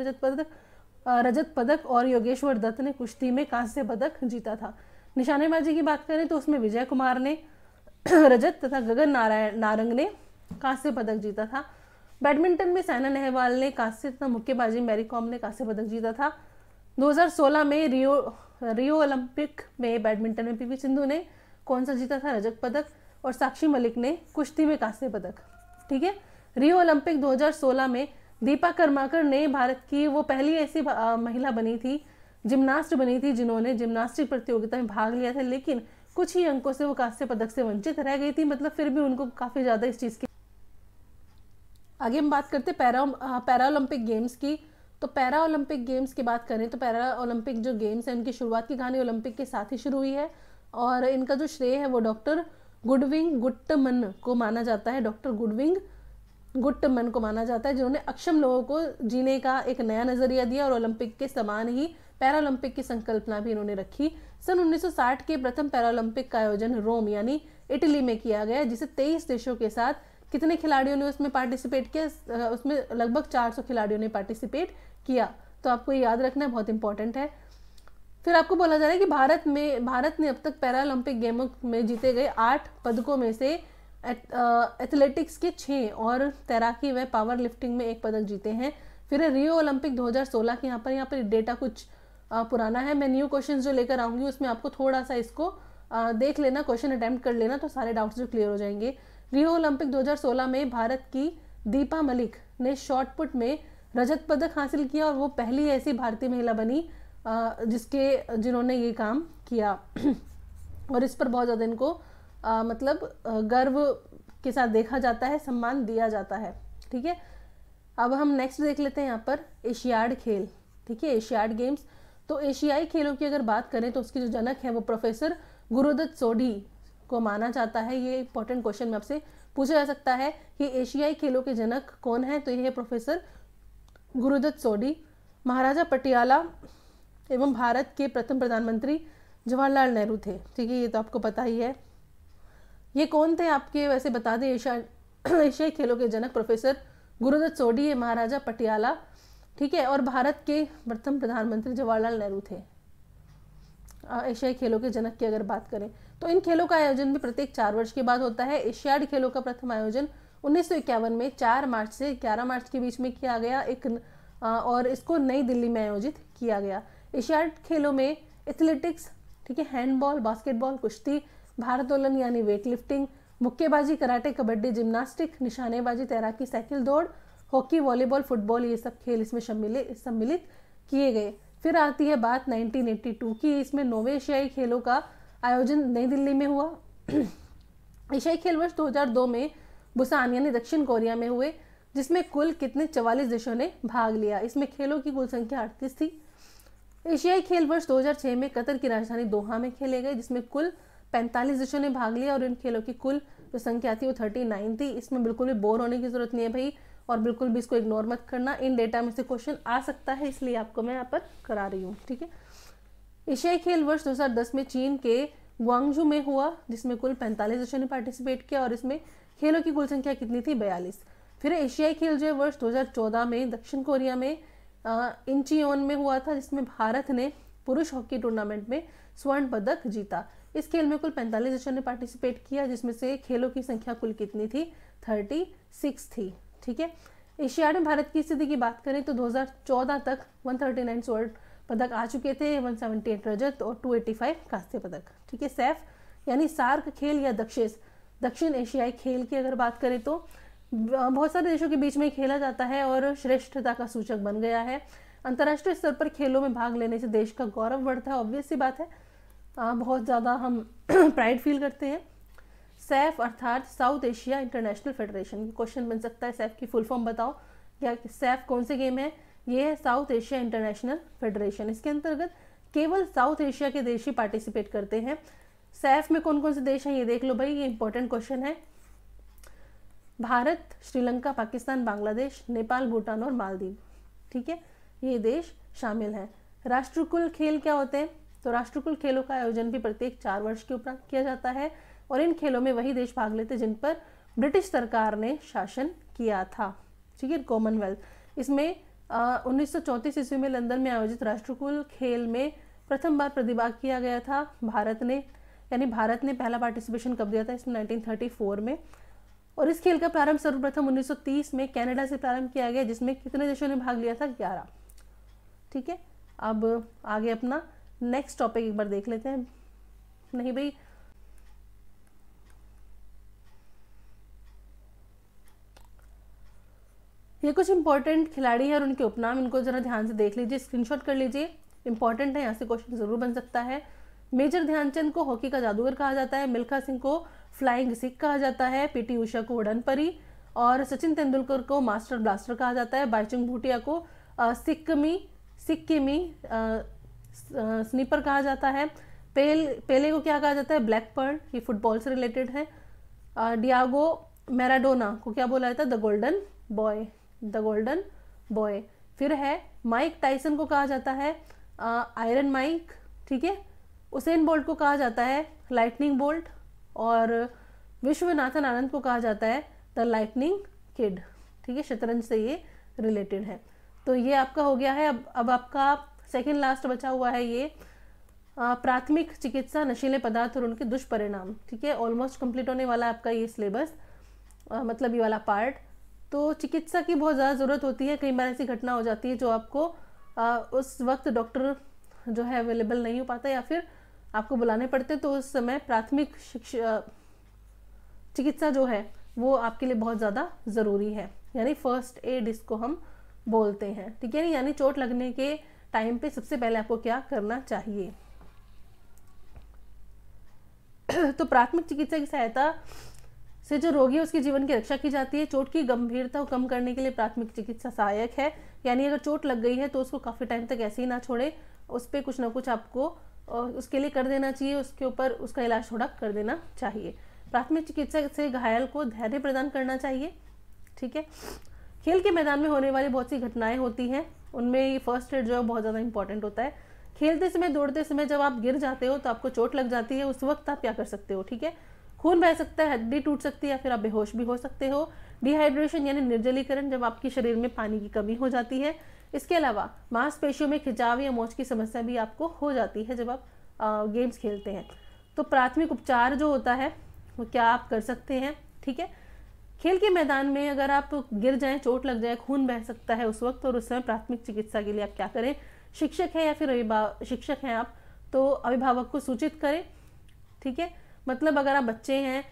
रजत पदक और योगेश्वर दत्त ने कुश्ती में कांस्य पदक जीता था। निशानेबाजी की बात करें तो उसमें विजय कुमार ने रजत तथा गगन नारंग ने कांस्य पदक जीता था। बैडमिंटन में साइना नेहवाल ने कांस्य तथा मुक्केबाजी मैरी कॉम ने कांस्य पदक जीता था। 2016 में रियो ओलंपिक में बैडमिंटन में पीवी सिंधु ने कौन सा जीता था, रजत पदक, और साक्षी मलिक ने कुश्ती में कांस्य पदक। ठीक है, रियो ओलंपिक 2016 में दीपा कर्माकर ने भारत की वो पहली ऐसी महिला बनी थी, जिम्नास्ट बनी थी जिन्होंने जिम्नास्टिक प्रतियोगिता में भाग लिया था, लेकिन कुछ ही अंकों से वो कांस्य पदक से वंचित रह गई थी। मतलब फिर भी उनको काफी ज्यादा इस चीज की। आगे हम बात करते पैरा ओलंपिक गेम्स की। तो पैरा ओलंपिक गेम्स की बात करें तो पैरा ओलंपिक जो गेम्स हैं उनकी शुरुआत की कहानी ओलंपिक के साथ ही शुरू हुई है, और इनका जो श्रेय है वो डॉक्टर गुडविन गुट्टमन को माना जाता है। डॉक्टर गुडविन गुट्टमन को माना जाता है, जिन्होंने अक्षम लोगों को जीने का एक नया नजरिया दिया, और ओलंपिक के समान ही पैरालंपिक की संकल्पना भी इन्होंने रखी। सन 1960 के प्रथम पैरालंपिक का आयोजन रोम यानी इटली में किया गया, जिसे 23 देशों के साथ कितने खिलाड़ियों ने उसमें पार्टिसिपेट किया, उसमें लगभग 400 खिलाड़ियों ने पार्टिसिपेट किया। तो आपको ये याद रखना है, बहुत इंपॉर्टेंट है। फिर आपको बोला जा रहा है कि भारत ने अब तक पैरालंपिक गेमों में जीते गए 8 पदकों में से एथलेटिक्स के 6 और तैराकी व पावर लिफ्टिंग में 1 पदक जीते हैं। फिर रियो ओलंपिक 2016 के यहाँ पर डेटा कुछ पुराना है। मैं न्यू क्वेश्चन जो लेकर आऊंगी उसमें आपको थोड़ा सा इसको देख लेना, क्वेश्चन अटेम्प्ट कर लेना, तो सारे डाउट्स जो क्लियर हो जाएंगे। रियो ओलंपिक 2016 में भारत की दीपा मलिक ने शॉट पुट में रजत पदक हासिल किया, और वो पहली ऐसी भारतीय महिला बनी जिन्होंने ये काम किया और इस पर बहुत ज़्यादा इनको गर्व के साथ देखा जाता है, सम्मान दिया जाता है। ठीक है, अब हम नेक्स्ट देख लेते हैं यहाँ पर एशियाड खेल। ठीक है, एशियाड गेम्स। तो एशियाई खेलों की अगर बात करें तो उसके जो जनक है वो प्रोफेसर गुरुदत्त सोढी को माना जाता है। ये इंपॉर्टेंट क्वेश्चन में आपसे पूछा जा सकता है कि एशियाई खेलों के जनक कौन है, तो ये है प्रोफेसर गुरुदत्त सोढी। महाराजा पटियाला एवं भारत के प्रथम प्रधानमंत्री जवाहरलाल नेहरू थे। ठीक है, ये तो आपको पता ही है। ये कौन थे आपके, वैसे बता दें, एशियाई खेलों के जनक प्रोफेसर गुरुदत्त सोढी है, महाराजा पटियाला। ठीक है, और भारत के प्रथम प्रधानमंत्री जवाहरलाल नेहरू थे। एशियाई खेलों के जनक की अगर बात करें तो इन खेलों का आयोजन भी प्रत्येक 4 वर्ष के बाद होता है। एशियाड खेलों का प्रथम आयोजन 1951 में 4 मार्च से 11 मार्च के बीच में किया गया और इसको नई दिल्ली में आयोजित किया गया। एशियाड खेलों में एथलेटिक्स, ठीक है, हैंडबॉल, बास्केटबॉल, कुश्ती, भारोत्तोलन यानी वेट लिफ्टिंग, मुक्केबाजी, कराटे, कबड्डी, जिम्नास्टिक, निशानेबाजी, तैराकी, साइकिल दौड़, हॉकी, वॉलीबॉल, फुटबॉल, ये सब खेल इसमें सम्मिलित किए गए। फिर आती है बात 1982 की। इसमें 9वें एशियाई खेलों का आयोजन नई दिल्ली में हुआ। एशियाई खेल वर्ष 2002 में बुसान यानी दक्षिण कोरिया में हुए, जिसमें कुल कितने 44 देशों ने भाग लिया। इसमें खेलों की कुल संख्या 38 थी। एशियाई खेल वर्ष 2006 में कतर की राजधानी दोहा में खेले गए, जिसमें कुल 45 देशों ने भाग लिया, और इन खेलों की कुल जो संख्या थी वो 39 थी। इसमें बिल्कुल भी बोर होने की जरूरत नहीं है भाई, और बिल्कुल भी इसको इग्नोर मत करना। इन डेटा में से क्वेश्चन आ सकता है, इसलिए आपको मैं यहाँ पर करा रही हूँ। ठीक है, एशियाई खेल वर्ष 2010 में चीन के ग्वांगझू में हुआ, जिसमें कुल 45 देशों ने पार्टिसिपेट किया, और इसमें खेलों की कुल संख्या कितनी थी, 42। फिर एशियाई खेल जो है वर्ष 2014 में दक्षिण कोरिया में इंचियोन में हुआ था, जिसमें भारत ने पुरुष हॉकी टूर्नामेंट में स्वर्ण पदक जीता। इस खेल में कुल 45 देशों ने पार्टिसिपेट किया, जिसमें से खेलों की संख्या कुल कितनी थी, 36 थी। ठीक है, एशियाड में भारत की स्थिति की बात करें तो 2014 तक 139 स्वर्ण पदक आ चुके थे, 178 रजत और 285 कांस्य पदक। ठीक है, सैफ यानी सार्क खेल या दक्षिण एशियाई खेल की अगर बात करें तो बहुत सारे देशों के बीच में खेला जाता है और श्रेष्ठता का सूचक बन गया है। अंतर्राष्ट्रीय स्तर पर खेलों में भाग लेने से देश का गौरव बढ़ता है, ऑब्वियस सी बात है, बहुत ज़्यादा हम प्राइड फील करते हैं। सैफ अर्थात south Asia international federation, question बन सकता है सैफ की फुल फॉर्म बताओ, या सैफ कौन से गेम है, ये है साउथ एशिया इंटरनेशनल फेडरेशन। इसके अंतर्गत केवल साउथ एशिया के देश ही पार्टिसिपेट करते हैं। सैफ में कौन कौन से देश हैं ये देख लो भाई, ये इंपॉर्टेंट क्वेश्चन है। भारत, श्रीलंका, पाकिस्तान, बांग्लादेश, नेपाल, भूटान और मालदीव। ठीक है, ये देश शामिल हैं। राष्ट्रकुल खेल क्या होते हैं, तो राष्ट्रकुल खेलों का आयोजन भी प्रत्येक 4 वर्ष के उपरांत किया जाता है, और इन खेलों में वही देश भाग लेते जिन पर ब्रिटिश सरकार ने शासन किया था। ठीक है, कॉमनवेल्थ। इसमें 1934 ईस्वी में लंदन में आयोजित राष्ट्रकुल खेल में प्रथम बार प्रतिभाग किया गया था भारत ने पहला पार्टिसिपेशन कब दिया था, इसमें 1934 में। और इस खेल का प्रारंभ सर्वप्रथम 1930 में कनाडा से प्रारंभ किया गया, जिसमें कितने देशों ने भाग लिया था, 11। ठीक है, अब आगे अपना नेक्स्ट टॉपिक एक बार देख लेते हैं। नहीं भाई, ये कुछ इंपॉर्टेंट खिलाड़ी है और उनके उपनाम, इनको जरा ध्यान से देख लीजिए, स्क्रीनशॉट कर लीजिए, इंपॉर्टेंट है, यहाँ से क्वेश्चन जरूर बन सकता है। मेजर ध्यानचंद को हॉकी का जादूगर कहा जाता है, मिल्खा सिंह को फ्लाइंग सिख कहा जाता है, पीटी उषा को उड़न परी, और सचिन तेंदुलकर को मास्टर ब्लास्टर कहा जाता है, बाईचुंग भूटिया को सिक्किमी स्नीपर कहा जाता है। पेले को क्या कहा जाता है? ब्लैक पर्ल, ये फुटबॉल से रिलेटेड है। डियागो मैराडोना को क्या बोला जाता है? The golden boy, the golden boy. फिर है माइक टाइसन को कहा जाता है आयरन माइक, ठीक है। उसेन बोल्ट को कहा जाता है लाइटनिंग बोल्ट, और विश्वनाथन आनंद को कहा जाता है द लाइटनिंग किड, ठीक है। शतरंज से ये रिलेटेड है। तो ये आपका हो गया है। अब आपका सेकंड लास्ट बचा हुआ है ये प्राथमिक चिकित्सा, नशीले पदार्थ और उनके दुष्परिणाम, ठीक है। ऑलमोस्ट कंप्लीट होने वाला है आपका ये सिलेबस, मतलब ये वाला पार्ट। तो चिकित्सा की बहुत ज़्यादा ज़रूरत होती है। कई बार ऐसी घटना हो जाती है जो आपको उस वक्त डॉक्टर जो है अवेलेबल नहीं हो पाता, या फिर आपको बुलाने पड़ते, तो उस समय प्राथमिक चिकित्सा जो है वो आपके लिए बहुत ज़्यादा ज़रूरी है, यानी फर्स्ट एड इसको हम बोलते हैं, ठीक है। यानी चोट लगने के टाइम पे सबसे पहले आपको क्या करना चाहिए। तो प्राथमिक चिकित्सा की सहायता से जो रोगी है उसके जीवन की रक्षा की जाती है। चोट की गंभीरता को कम करने के लिए प्राथमिक चिकित्सा सहायक है, यानी अगर चोट लग गई है तो उसको काफ़ी टाइम तक ऐसे ही ना छोड़े, उस पर कुछ ना कुछ आपको उसके लिए कर देना चाहिए, उसके ऊपर उसका इलाज थोड़ा कर देना चाहिए। प्राथमिक चिकित्सा से घायल को धैर्य प्रदान करना चाहिए, ठीक है। खेल के मैदान में होने वाली बहुत सी घटनाएं होती हैं, उनमें ये फर्स्ट एड जो है बहुत ज़्यादा इंपॉर्टेंट होता है। खेलते समय, दौड़ते समय जब आप गिर जाते हो तो आपको चोट लग जाती है, उस वक्त आप क्या कर सकते हो, ठीक है। खून बह सकता है, हड्डी टूट सकती है, या फिर आप बेहोश भी हो सकते हो। डिहाइड्रेशन यानी निर्जलीकरण, जब आपके शरीर में पानी की कमी हो जाती है। इसके अलावा मांसपेशियों में खिंचाव या मोच की समस्या भी आपको हो जाती है जब आप गेम्स खेलते हैं। तो प्राथमिक उपचार जो होता है वो क्या आप कर सकते हैं, ठीक है। खेल के मैदान में अगर आप गिर जाएं, चोट लग जाए, खून बह सकता है उस वक्त, और उस समय प्राथमिक चिकित्सा के लिए आप क्या करें? शिक्षक है या फिर शिक्षक हैं आप, तो अभिभावक को सूचित करें, ठीक है। मतलब अगर आप बच्चे हैं,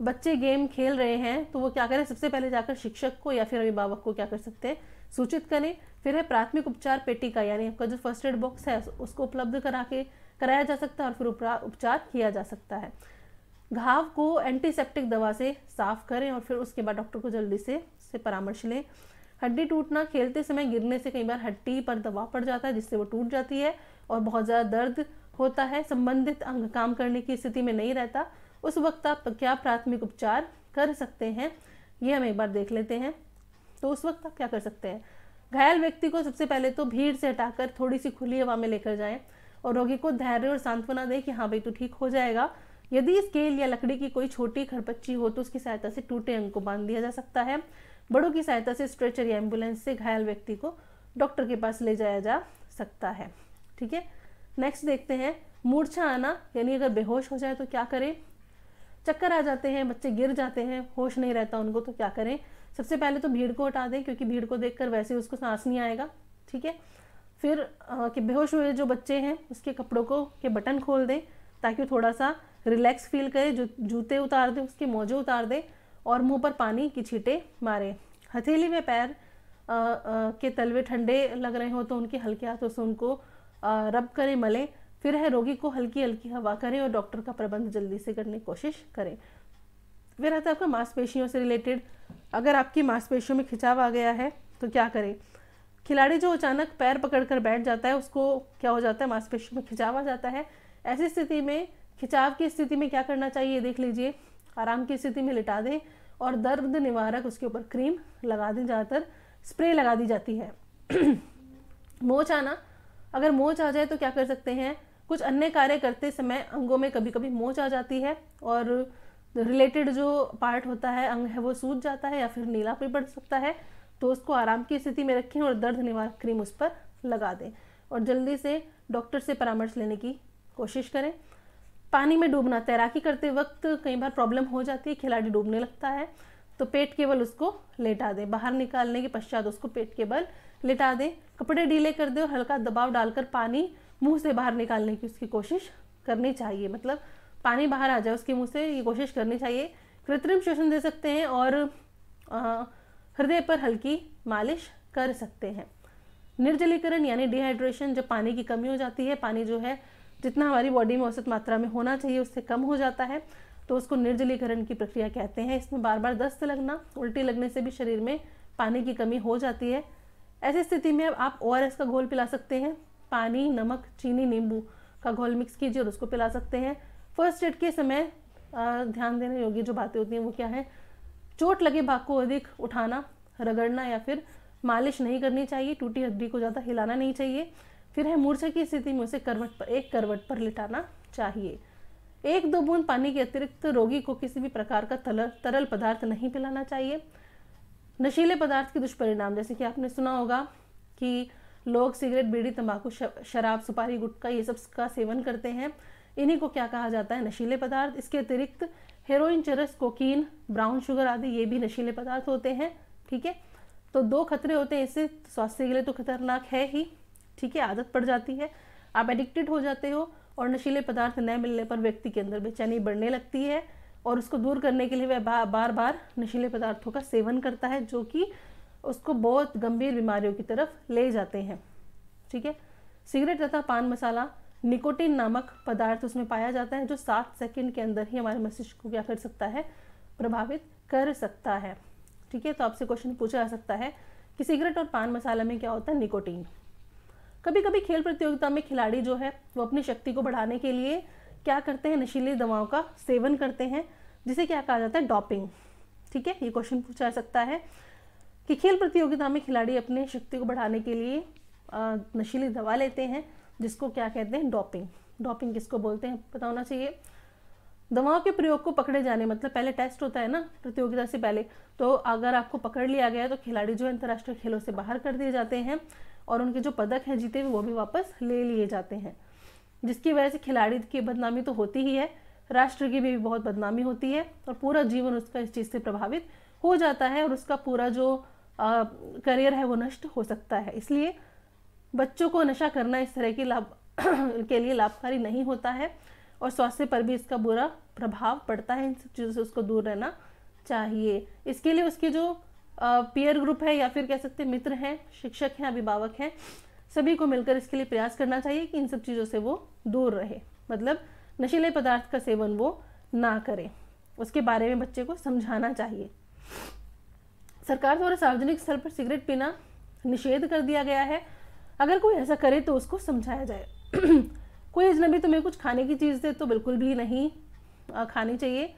बच्चे गेम खेल रहे हैं, तो वो क्या करें? सबसे पहले जाकर शिक्षक को या फिर अभिभावक को क्या कर सकते हैं? सूचित करें। फिर है प्राथमिक उपचार पेटिका, यानी आपका जो फर्स्ट एड बॉक्स है उसको उपलब्ध कराया जा सकता है और फिर उपचार किया जा सकता है। घाव को एंटीसेप्टिक दवा से साफ करें और फिर उसके बाद डॉक्टर को जल्दी से परामर्श लें। हड्डी टूटना, खेलते समय गिरने से कई बार हड्डी पर दबाव पड़ जाता है जिससे वो टूट जाती है और बहुत ज़्यादा दर्द होता है, संबंधित अंग काम करने की स्थिति में नहीं रहता, उस वक्त आप क्या प्राथमिक उपचार कर सकते हैं, ये हम एक बार देख लेते हैं। तो उस वक्त आप क्या कर सकते हैं? घायल व्यक्ति को सबसे पहले तो भीड़ से हटाकर थोड़ी सी खुली हवा में लेकर जाएं और रोगी को धैर्य और सांत्वना दें कि हाँ भाई तू ठीक हो जाएगा। यदि स्केल या लकड़ी की कोई छोटी खरपच्ची हो तो उसकी सहायता से टूटे अंग को बांध दिया जा सकता है। बड़ों की सहायता से स्ट्रेचर या एम्बुलेंस से घायल व्यक्ति को डॉक्टर के पास ले जाया जा सकता है, ठीक है। नेक्स्ट देखते हैं मूर्छा आना, यानी अगर बेहोश हो जाए तो क्या करें? चक्कर आ जाते हैं, बच्चे गिर जाते हैं, होश नहीं रहता उनको, तो क्या करें? सबसे पहले तो भीड़ को हटा दें, क्योंकि भीड़ को देखकर वैसे उसको सांस नहीं आएगा, ठीक है। फिर कि बेहोश हुए जो बच्चे हैं उसके कपड़ों के बटन खोल दें ताकि वो थोड़ा सा रिलैक्स फील करे, जो जूते उतार दें, उसके मोजे उतार दें और मुंह पर पानी की छींटे मारें। हथेली में पैर के तलवे ठंडे लग रहे हो तो उनके हल्के हाथों से उनको रब करें, मलें। फिर है रोगी को हल्की हल्की हवा करें और डॉक्टर का प्रबंध जल्दी से करने की कोशिश करें। फिर आता है आपका मांसपेशियों से रिलेटेड। अगर आपकी मांसपेशियों में खिंचाव आ गया है तो क्या करें? खिलाड़ी जो अचानक पैर पकड़कर बैठ जाता है उसको क्या हो जाता है? मांसपेशियों में खिंचाव आ जाता है। ऐसी स्थिति में, खिंचाव की स्थिति में क्या करना चाहिए देख लीजिए। आराम की स्थिति में लिटा दें और दर्द निवारक उसके ऊपर क्रीम लगा दें, ज़्यादातर स्प्रे लगा दी जाती है। मोच आना, अगर मोच आ जाए तो क्या कर सकते हैं? कुछ अन्य कार्य करते समय अंगों में कभी कभी मोच आ जाती है और रिलेटेड जो पार्ट होता है, अंग है, वो सूज जाता है या फिर नीला भी पड़ सकता है, तो उसको आराम की स्थिति में रखें और दर्द निवारक क्रीम उस पर लगा दें और जल्दी से डॉक्टर से परामर्श लेने की कोशिश करें। पानी में डूबना, तैराकी करते वक्त कई बार प्रॉब्लम हो जाती है, खिलाड़ी डूबने लगता है तो पेट के बल उसको लेटा दें। बाहर निकालने के पश्चात उसको पेट के बल लेटा दें। कपड़े ढीले कर दें और हल्का दबाव डालकर पानी मुंह से बाहर निकालने की उसकी कोशिश करनी चाहिए, मतलब पानी बाहर आ जाए उसके मुंह से, ये कोशिश करनी चाहिए। कृत्रिम श्वसन दे सकते हैं और हृदय पर हल्की मालिश कर सकते हैं। निर्जलीकरण यानी डिहाइड्रेशन, जब पानी की कमी हो जाती है, पानी जो है जितना हमारी बॉडी में औसत मात्रा में होना चाहिए उससे कम हो जाता है तो उसको निर्जलीकरण की प्रक्रिया कहते हैं। इसमें बार बार दस्त लगना, उल्टी लगने से भी शरीर में पानी की कमी हो जाती है। ऐसी स्थिति में अब आप ORS का घोल पिला सकते हैं, पानी, नमक, चीनी, नींबू का घोल मिक्स कीजिए और उसको पिला सकते हैं। फर्स्ट एड के समय ध्यान देने योग्य जो बातें होती हैं वो क्या है, चोट लगे भाग को अधिक उठाना, रगड़ना या फिर मालिश नहीं करनी चाहिए, टूटी हड्डी को ज़्यादा हिलाना नहीं चाहिए। फिर है मूर्छा की स्थिति में उसे एक करवट पर लिटाना चाहिए। 1-2 बूंद पानी के अतिरिक्त रोगी को किसी भी प्रकार का तरल पदार्थ नहीं पिलाना चाहिए। नशीले पदार्थ के दुष्परिणाम, जैसे कि आपने सुना होगा कि लोग सिगरेट, बीड़ी, तंबाकू, शराब, सुपारी, गुटखा ये सब का सेवन करते हैं, इन्हीं को क्या कहा जाता है, नशीले पदार्थ। इसके अतिरिक्त हेरोइन, चरस, कोकीन, ब्राउन शुगर आदि ये भी नशीले पदार्थ होते हैं। ठीक है, तो 2 खतरे होते हैं इससे, स्वास्थ्य के लिए तो खतरनाक है ही। ठीक है, आदत पड़ जाती है, आप एडिक्टेड हो जाते हो और नशीले पदार्थ न मिलने पर व्यक्ति के अंदर बेचैनी बढ़ने लगती है और उसको दूर करने के लिए वह बार बार नशीले पदार्थों का सेवन करता है, जो कि उसको बहुत गंभीर बीमारियों की तरफ ले जाते हैं। ठीक है, सिगरेट तथा पान मसाला, निकोटीन नामक पदार्थ उसमें पाया जाता है जो 7 सेकंड के अंदर ही हमारे मस्तिष्क को क्या कर सकता है, प्रभावित कर सकता है। ठीक है, तो आपसे क्वेश्चन पूछा जा सकता है कि सिगरेट और पान मसाला में क्या होता है, निकोटीन। कभी कभी खेल प्रतियोगिता में खिलाड़ी जो है वो अपनी शक्ति को बढ़ाने के लिए क्या करते हैं, नशीली दवाओं का सेवन करते हैं, जिसे क्या कहा जाता है, डोपिंग। ठीक है, ये क्वेश्चन पूछा जा सकता है कि खेल प्रतियोगिता में खिलाड़ी अपनी शक्ति को बढ़ाने के लिए नशीली दवा लेते हैं, जिसको क्या कहते हैं, डोपिंग। डोपिंग किसको बोलते हैं पता होना चाहिए। दवाओं के प्रयोग को पकड़े जाने, मतलब पहले टेस्ट होता है ना प्रतियोगिता से पहले, तो अगर आपको पकड़ लिया गया तो खिलाड़ी जो अंतर्राष्ट्रीय खेलों से बाहर कर दिए जाते हैं और उनके जो पदक हैं जीते हुए वो भी वापस ले लिए जाते हैं, जिसकी वजह से खिलाड़ी की बदनामी तो होती ही है, राष्ट्र की भी बहुत बदनामी होती है और पूरा जीवन उसका इस चीज़ से प्रभावित हो जाता है और उसका पूरा जो करियर है वो नष्ट हो सकता है। इसलिए बच्चों को नशा करना इस तरह की के लिए लाभकारी नहीं होता है और स्वास्थ्य पर भी इसका बुरा प्रभाव पड़ता है। इन सब चीज़ों से उसको दूर रहना चाहिए। इसके लिए उसके जो पीयर ग्रुप है या फिर कह सकते हैं मित्र हैं, शिक्षक हैं, अभिभावक हैं, सभी को मिलकर इसके लिए प्रयास करना चाहिए कि इन सब चीज़ों से वो दूर रहे, मतलब नशीले पदार्थ का सेवन वो ना करे, उसके बारे में बच्चे को समझाना चाहिए। सरकार द्वारा सार्वजनिक स्थल पर सिगरेट पीना निषेध कर दिया गया है। अगर कोई ऐसा करे तो उसको समझाया जाए। कोई अजनबी तुम्हें कुछ खाने की चीज़ दे तो बिल्कुल भी नहीं खानी चाहिए।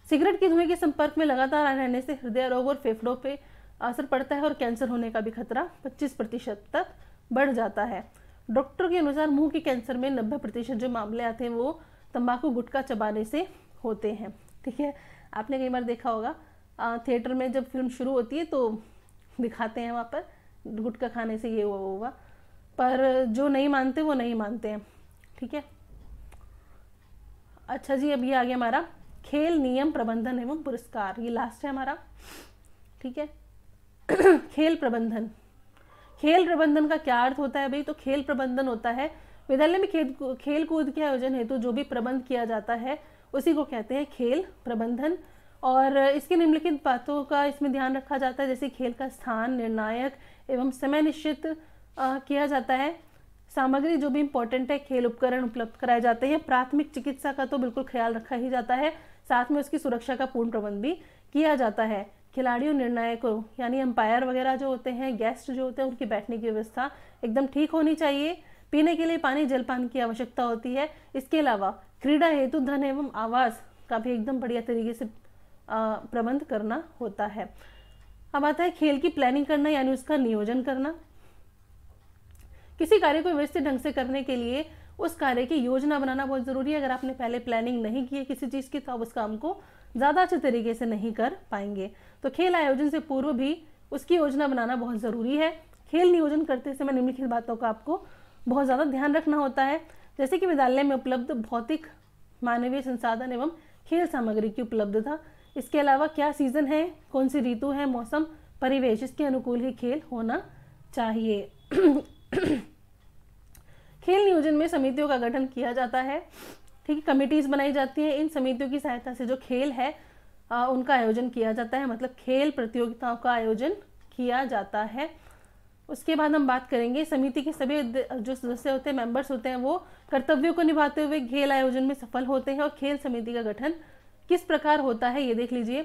सिगरेट के धुएं के संपर्क में लगातार रहने से हृदय रोग और फेफड़ों पे असर पड़ता है और कैंसर होने का भी खतरा 25% तक बढ़ जाता है। डॉक्टर के अनुसार मुंह के कैंसर में 90% जो मामले आते हैं वो तंबाकू गुटखा चबाने से होते हैं। ठीक है, आपने कई बार देखा होगा थिएटर में जब फिल्म शुरू होती है तो दिखाते हैं वहाँ पर गुटखा खाने से ये हुआ होगा, पर जो नहीं मानते वो नहीं मानते हैं। ठीक है, अच्छा जी, अब ये आ गया हमारा खेल नियम प्रबंधन एवं पुरस्कार, ये लास्ट है हमारा। ठीक है, खेल प्रबंधन। खेल प्रबंधन का क्या अर्थ होता है भाई? तो खेल प्रबंधन होता है विद्यालय में खेल कूद के आयोजन हेतु जो भी प्रबंध किया जाता है उसी को कहते हैं खेल प्रबंधन। और इसके निम्नलिखित बातों का इसमें ध्यान रखा जाता है, जैसे खेल का स्थान निर्णायक एवं समय निश्चित किया जाता है। सामग्री जो भी इम्पोर्टेंट है, खेल उपकरण उपलब्ध कराए जाते हैं। प्राथमिक चिकित्सा का तो बिल्कुल ख्याल रखा ही जाता है, साथ में उसकी सुरक्षा का पूर्ण प्रबंध भी किया जाता है। खिलाड़ियों, निर्णायकों यानी अंपायर वगैरह जो होते हैं, गेस्ट जो होते हैं, उनकी बैठने की व्यवस्था एकदम ठीक होनी चाहिए। पीने के लिए पानी, जलपान की आवश्यकता होती है। इसके अलावा क्रीड़ा हेतु धन एवं आवास का भी एकदम बढ़िया तरीके से प्रबंध करना होता है। अब आता है खेल की प्लानिंग करना यानी उसका नियोजन करना। किसी कार्य को व्यवस्थित ढंग से करने के लिए उस कार्य की योजना बनाना बहुत ज़रूरी है। अगर आपने पहले प्लानिंग नहीं की है किसी चीज़ की तो आप उस काम को ज़्यादा अच्छे तरीके से नहीं कर पाएंगे। तो खेल आयोजन से पूर्व भी उसकी योजना बनाना बहुत ज़रूरी है। खेल नियोजन करते समय निम्नलिखित बातों का आपको बहुत ज़्यादा ध्यान रखना होता है, जैसे कि विद्यालय में उपलब्ध भौतिक, मानवीय संसाधन एवं खेल सामग्री की उपलब्धता। इसके अलावा क्या सीजन है, कौन सी ऋतु है, मौसम, परिवेश, इसके अनुकूल ही खेल होना चाहिए। खेल नियोजन में समितियों का गठन किया जाता है। ठीक है, कमिटीज़ बनाई जाती हैं। इन समितियों की सहायता से जो खेल है उनका आयोजन किया जाता है, मतलब खेल प्रतियोगिताओं का आयोजन किया जाता है। उसके बाद हम बात करेंगे समिति के सभी जो सदस्य होते हैं, मेंबर्स होते हैं, वो कर्तव्यों को निभाते हुए खेल आयोजन में सफल होते हैं। और खेल समिति का गठन किस प्रकार होता है ये देख लीजिए।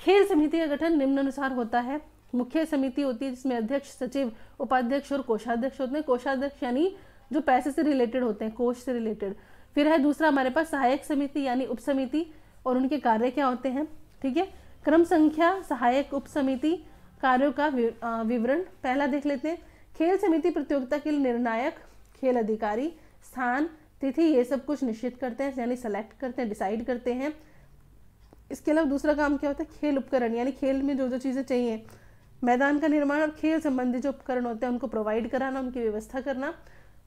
खेल समिति का गठन निम्नानुसार होता है। मुख्य समिति होती है जिसमें अध्यक्ष, सचिव, उपाध्यक्ष और कोषाध्यक्ष होते हैं। कोषाध्यक्ष यानी जो पैसे से रिलेटेड होते हैं, कोष से रिलेटेड। फिर है दूसरा हमारे पास सहायक समिति यानी उप समिति, और उनके कार्य क्या होते हैं, ठीक है। क्रम संख्या सहायक उप समिति कार्यों का विवरण पहला देख लेते हैं। खेल समिति प्रतियोगिता के लिए निर्णायक, खेल अधिकारी, स्थान, तिथि, ये सब कुछ निश्चित करते हैं, यानी सेलेक्ट करते हैं, डिसाइड करते हैं। इसके अलावा दूसरा काम क्या होता है, खेल उपकरण, यानी खेल में जो जो चीज़ें चाहिए, मैदान का निर्माण और खेल संबंधी जो उपकरण होते हैं उनको प्रोवाइड कराना, उनकी व्यवस्था करना।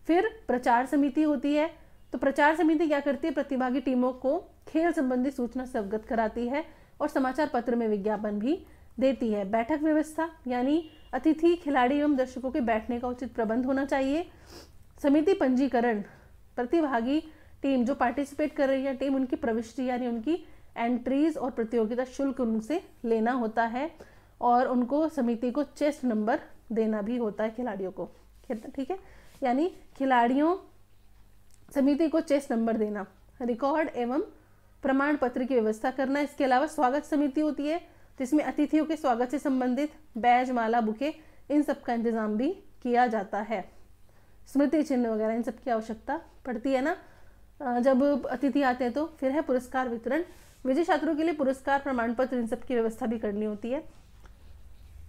फिर प्रचार समिति होती है, तो प्रचार समिति क्या करती है, प्रतिभागी टीमों को खेल संबंधी सूचना से अवगत कराती है और समाचार पत्र में विज्ञापन भी देती है। बैठक व्यवस्था, यानी अतिथि, खिलाड़ी एवं दर्शकों के बैठने का उचित प्रबंध होना चाहिए। समिति पंजीकरण, प्रतिभागी टीम जो पार्टिसिपेट कर रही है टीम, उनकी प्रविष्टि यानी उनकी एंट्रीज और प्रतियोगिता शुल्क उनसे लेना होता है, और उनको समिति को चेस्ट नंबर देना भी होता है खिलाड़ियों को, ठीक है। यानी खिलाड़ियों समिति को चेस्ट नंबर देना, रिकॉर्ड एवं प्रमाण पत्र की व्यवस्था करना। इसके अलावा स्वागत समिति होती है जिसमें अतिथियों के स्वागत से संबंधित बैज, माला, बुके, इन सब का इंतजाम भी किया जाता है। स्मृति चिन्ह वगैरह इन सब की आवश्यकता पड़ती है ना जब अतिथि आते हैं। तो फिर है पुरस्कार वितरण, विजयी छात्रों के लिए पुरस्कार, प्रमाण पत्र, इन सब की व्यवस्था भी करनी होती है।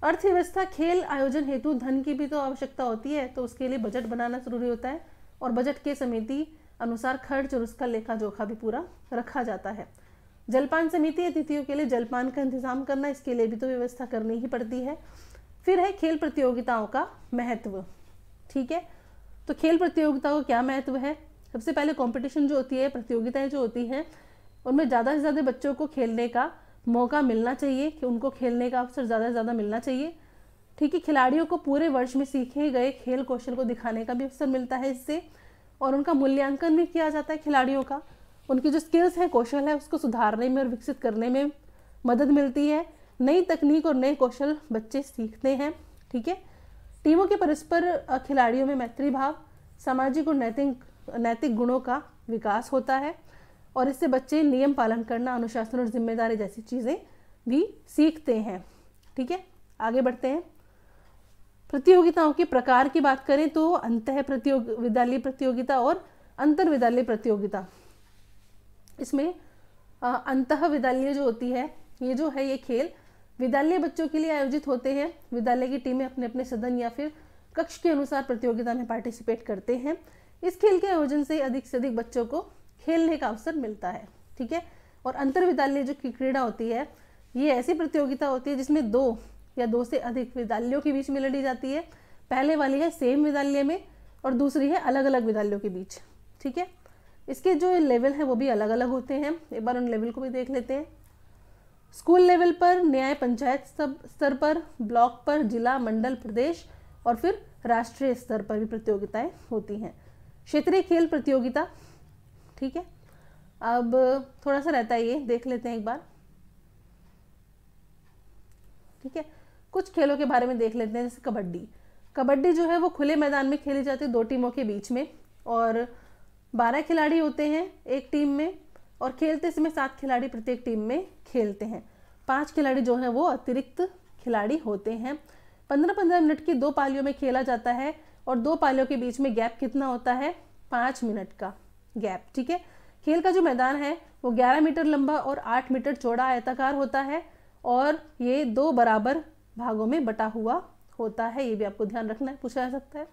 अर्थव्यवस्था, खेल आयोजन हेतु धन की भी तो आवश्यकता होती है, तो उसके लिए बजट बनाना जरूरी होता है, और बजट के समिति अनुसार खर्च और उसका लेखा जोखा भी पूरा रखा जाता है। जलपान समिति, अतिथियों के लिए जलपान का इंतजाम करना, इसके लिए भी तो व्यवस्था करनी ही पड़ती है। फिर है खेल प्रतियोगिताओं का महत्व, ठीक है। तो खेल प्रतियोगिताओं का क्या महत्व है, सबसे पहले कंपटीशन जो होती है, प्रतियोगिताएं जो होती हैं, उनमें ज़्यादा से ज़्यादा बच्चों को खेलने का मौका मिलना चाहिए, कि उनको खेलने का अवसर ज़्यादा से ज़्यादा मिलना चाहिए, ठीक है। खिलाड़ियों को पूरे वर्ष में सीखे गए खेल कौशल को दिखाने का भी अवसर मिलता है इससे, और उनका मूल्यांकन भी किया जाता है खिलाड़ियों का, उनकी जो स्किल्स हैं, कौशल है, उसको सुधारने में और विकसित करने में मदद मिलती है। नई तकनीक और नए कौशल बच्चे सीखते हैं, ठीक है। टीमों के परस्पर खिलाड़ियों में मैत्री भाव, सामाजिक और नैतिक गुणों का विकास होता है, और इससे बच्चे नियम पालन करना, अनुशासन और जिम्मेदारी जैसी चीज़ें भी सीखते हैं, ठीक है। आगे बढ़ते हैं। प्रतियोगिताओं के प्रकार की बात करें तो अंतः विद्यालय प्रतियोगिता और अंतर विद्यालय प्रतियोगिता। इसमें अंतः विद्यालय जो होती है, ये जो है ये खेल विद्यालय बच्चों के लिए आयोजित होते हैं। विद्यालय की टीमें अपने अपने सदन या फिर कक्ष के अनुसार प्रतियोगिता में पार्टिसिपेट करते हैं। इस खेल के आयोजन से अधिक बच्चों को खेलने का अवसर मिलता है, ठीक है। और अंतर विद्यालय जो क्रीड़ा होती है, ये ऐसी प्रतियोगिता होती है जिसमें दो या दो से अधिक विद्यालयों के बीच में लड़ी जाती है। पहले वाली है सेम विद्यालय में, और दूसरी है अलग अलग विद्यालयों के बीच, ठीक है। इसके जो लेवल है वो भी अलग अलग होते हैं, एक बार उन लेवल को भी देख लेते हैं। स्कूल लेवल पर, न्याय पंचायत स्तर पर, ब्लॉक पर, जिला, मंडल, प्रदेश और फिर राष्ट्रीय स्तर पर भी प्रतियोगिताएं होती हैं। क्षेत्रीय खेल प्रतियोगिता, ठीक है। अब थोड़ा सा रहता है, ये देख लेते हैं एक बार, ठीक है। कुछ खेलों के बारे में देख लेते हैं, जैसे कबड्डी। कबड्डी जो है वो खुले मैदान में खेली जाती है, दो टीमों के बीच में, और 12 खिलाड़ी होते हैं एक टीम में, और खेलते समय 7 खिलाड़ी प्रत्येक टीम में खेलते हैं। 5 खिलाड़ी जो हैं वो अतिरिक्त खिलाड़ी होते हैं। 15-15 मिनट की 2 पालियों में खेला जाता है, और 2 पालियों के बीच में गैप कितना होता है, 5 मिनट का गैप, ठीक है। खेल का जो मैदान है वो 11 मीटर लंबा और 8 मीटर चौड़ा आयताकार होता है, और ये 2 बराबर भागों में बटा हुआ होता है। ये भी आपको ध्यान रखना है, पूछा जा सकता है,